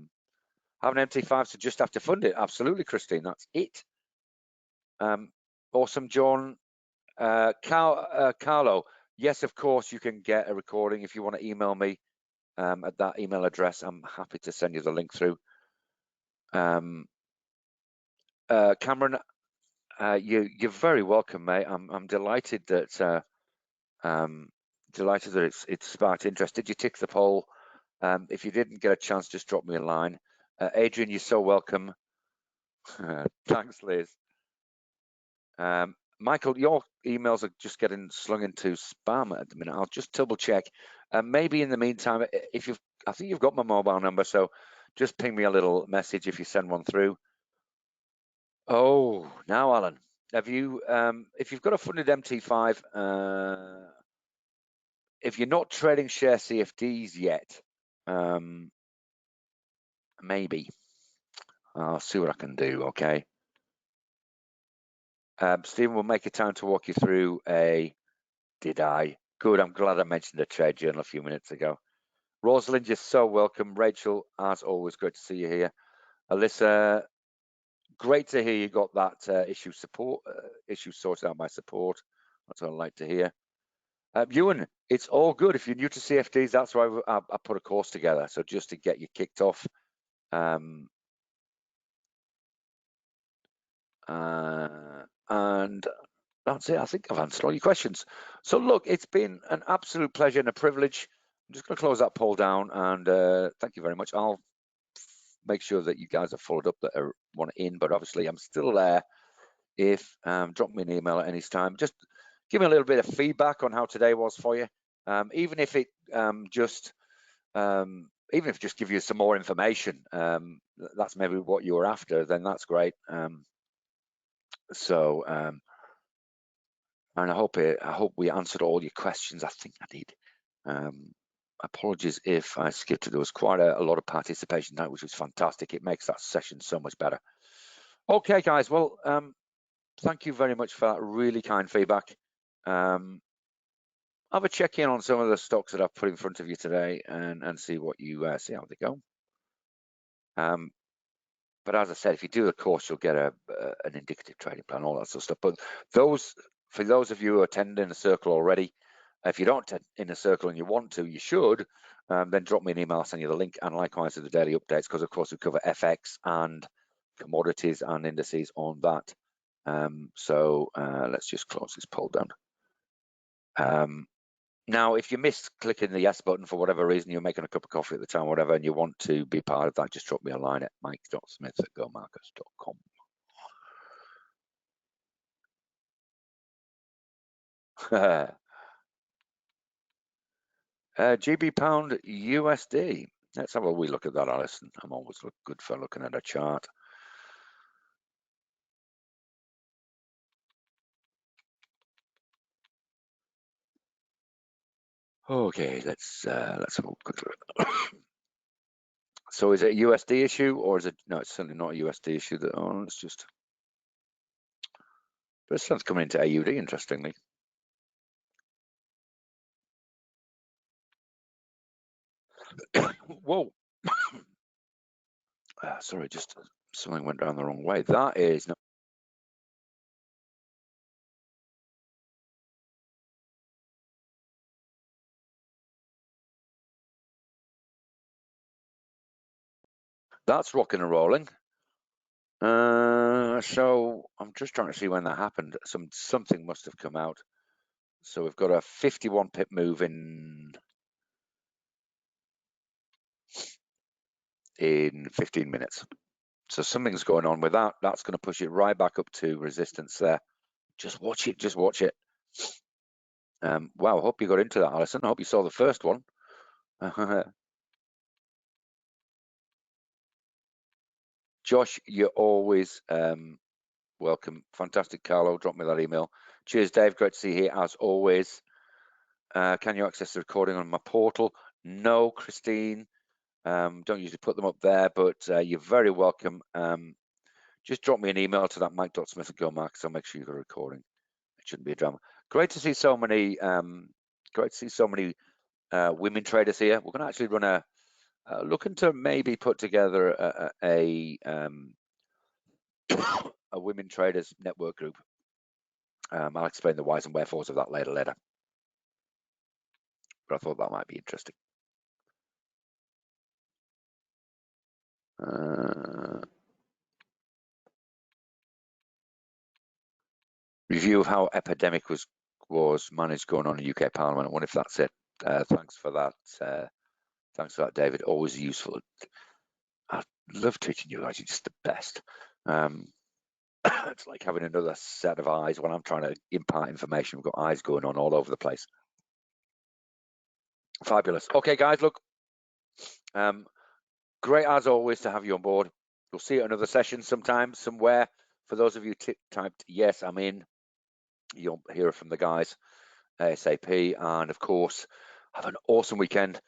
an MT5, so just have to fund it. Absolutely, Christine, that's it. Awesome, John. Carlo, yes, of course you can get a recording. If you want to email me at that email address, I'm happy to send you the link through. Cameron, you're very welcome, mate. I'm delighted that it's sparked interest. Did you tick the poll? If you didn't get a chance, just drop me a line. Adrian, you're so welcome. Thanks, Liz. Michael, your emails are just getting slung into spam at the minute. I'll just double check. Maybe in the meantime, I think you've got my mobile number, so just ping me a little message if you send one through. Oh, now, Alan, have you? If you've got a funded MT5, if you're not trading share CFDs yet, maybe I'll see what I can do. Okay. Stephen will make a time to walk you through did I? Good, I'm glad I mentioned the trade journal a few minutes ago. Rosalind, you're so welcome. Rachel, as always, great to see you here. Alyssa, great to hear you got that issue sorted out by support. That's what I like to hear. Ewan, it's all good. If you're new to CFDs, that's why I put a course together. So just to get you kicked off. And that's it. I think I've answered all your questions. So look, it's been an absolute pleasure and a privilege. I'm just going to close that poll down, and thank you very much. I'll make sure that you guys are followed up that want in, but obviously I'm still there. If drop me an email at any time. Just give me a little bit of feedback on how today was for you. Even if it just give you some more information, that's maybe what you were after, then that's great. And I hope we answered all your questions. I think I did. Apologies if I skipped it. There was quite a lot of participation tonight, which was fantastic. It makes that session so much better. Okay, guys. Well, thank you very much for that really kind feedback. Have a check in on some of the stocks that I've put in front of you today and see what you see how they go. But as I said, if you do the course, you'll get an indicative trading plan, all that sort of stuff. But for those of you who are attending a circle already, if you don't attend in a circle and you want to, you should, then drop me an email, I'll send you the link, and likewise to the daily updates, because of course we cover FX and commodities and indices on that. So let's just close this poll down. Now, if you missed clicking the yes button for whatever reason, you're making a cup of coffee at the time or whatever, and you want to be part of that, just drop me a line at mike.smith@gomarkets.com. GB pound USD. Let's have a wee look at that, Alison. I'm always good for looking at a chart. Okay, let's have a good look. So is it a USD issue, or is it? No, it's certainly not a USD issue. Let's just. This one's coming into AUD, interestingly. Whoa. Sorry, just something went down the wrong way. That is no. That's rocking and rolling. So I'm just trying to see when that happened. Something must have come out. So we've got a 51 pip move in 15 minutes. So something's going on with that. That's going to push it right back up to resistance there. Just watch it. Just watch it. Wow. I hope you got into that, Alison. I hope you saw the first one. Josh, you're always welcome. Fantastic, Carlo. Drop me that email. Cheers, Dave. Great to see you here as always. Can you access the recording on my portal? No, Christine. Don't usually put them up there, but you're very welcome. Just drop me an email to that mike.smith@gomarkets. I'll make sure you got a recording. It shouldn't be a drama. Great to see so many. Great to see so many women traders here. We're going to actually run looking to maybe put together a women traders network group. I'll explain the whys and wherefores of that later. But I thought that might be interesting. Review of how epidemic was managed going on in UK Parliament. I wonder if that's it. Thanks for that. Thanks for that, David. Always useful. I love teaching you guys. You're just the best. It's like having another set of eyes when I'm trying to impart information. We've got eyes going on all over the place. Fabulous. Okay, guys, look. Great as always to have you on board. We'll see you at another session sometime, somewhere. For those of you typed yes, I'm in. You'll hear from the guys ASAP. And of course, have an awesome weekend.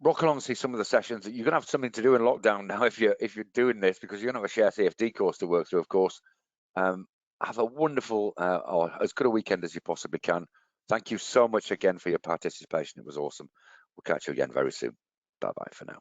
Rock along and see some of the sessions. You're gonna have something to do in lockdown now if you're doing this, because you're gonna have a share CFD course to work through, of course. Have a wonderful or as good a weekend as you possibly can. Thank you so much again for your participation. It was awesome. We'll catch you again very soon. Bye-bye for now.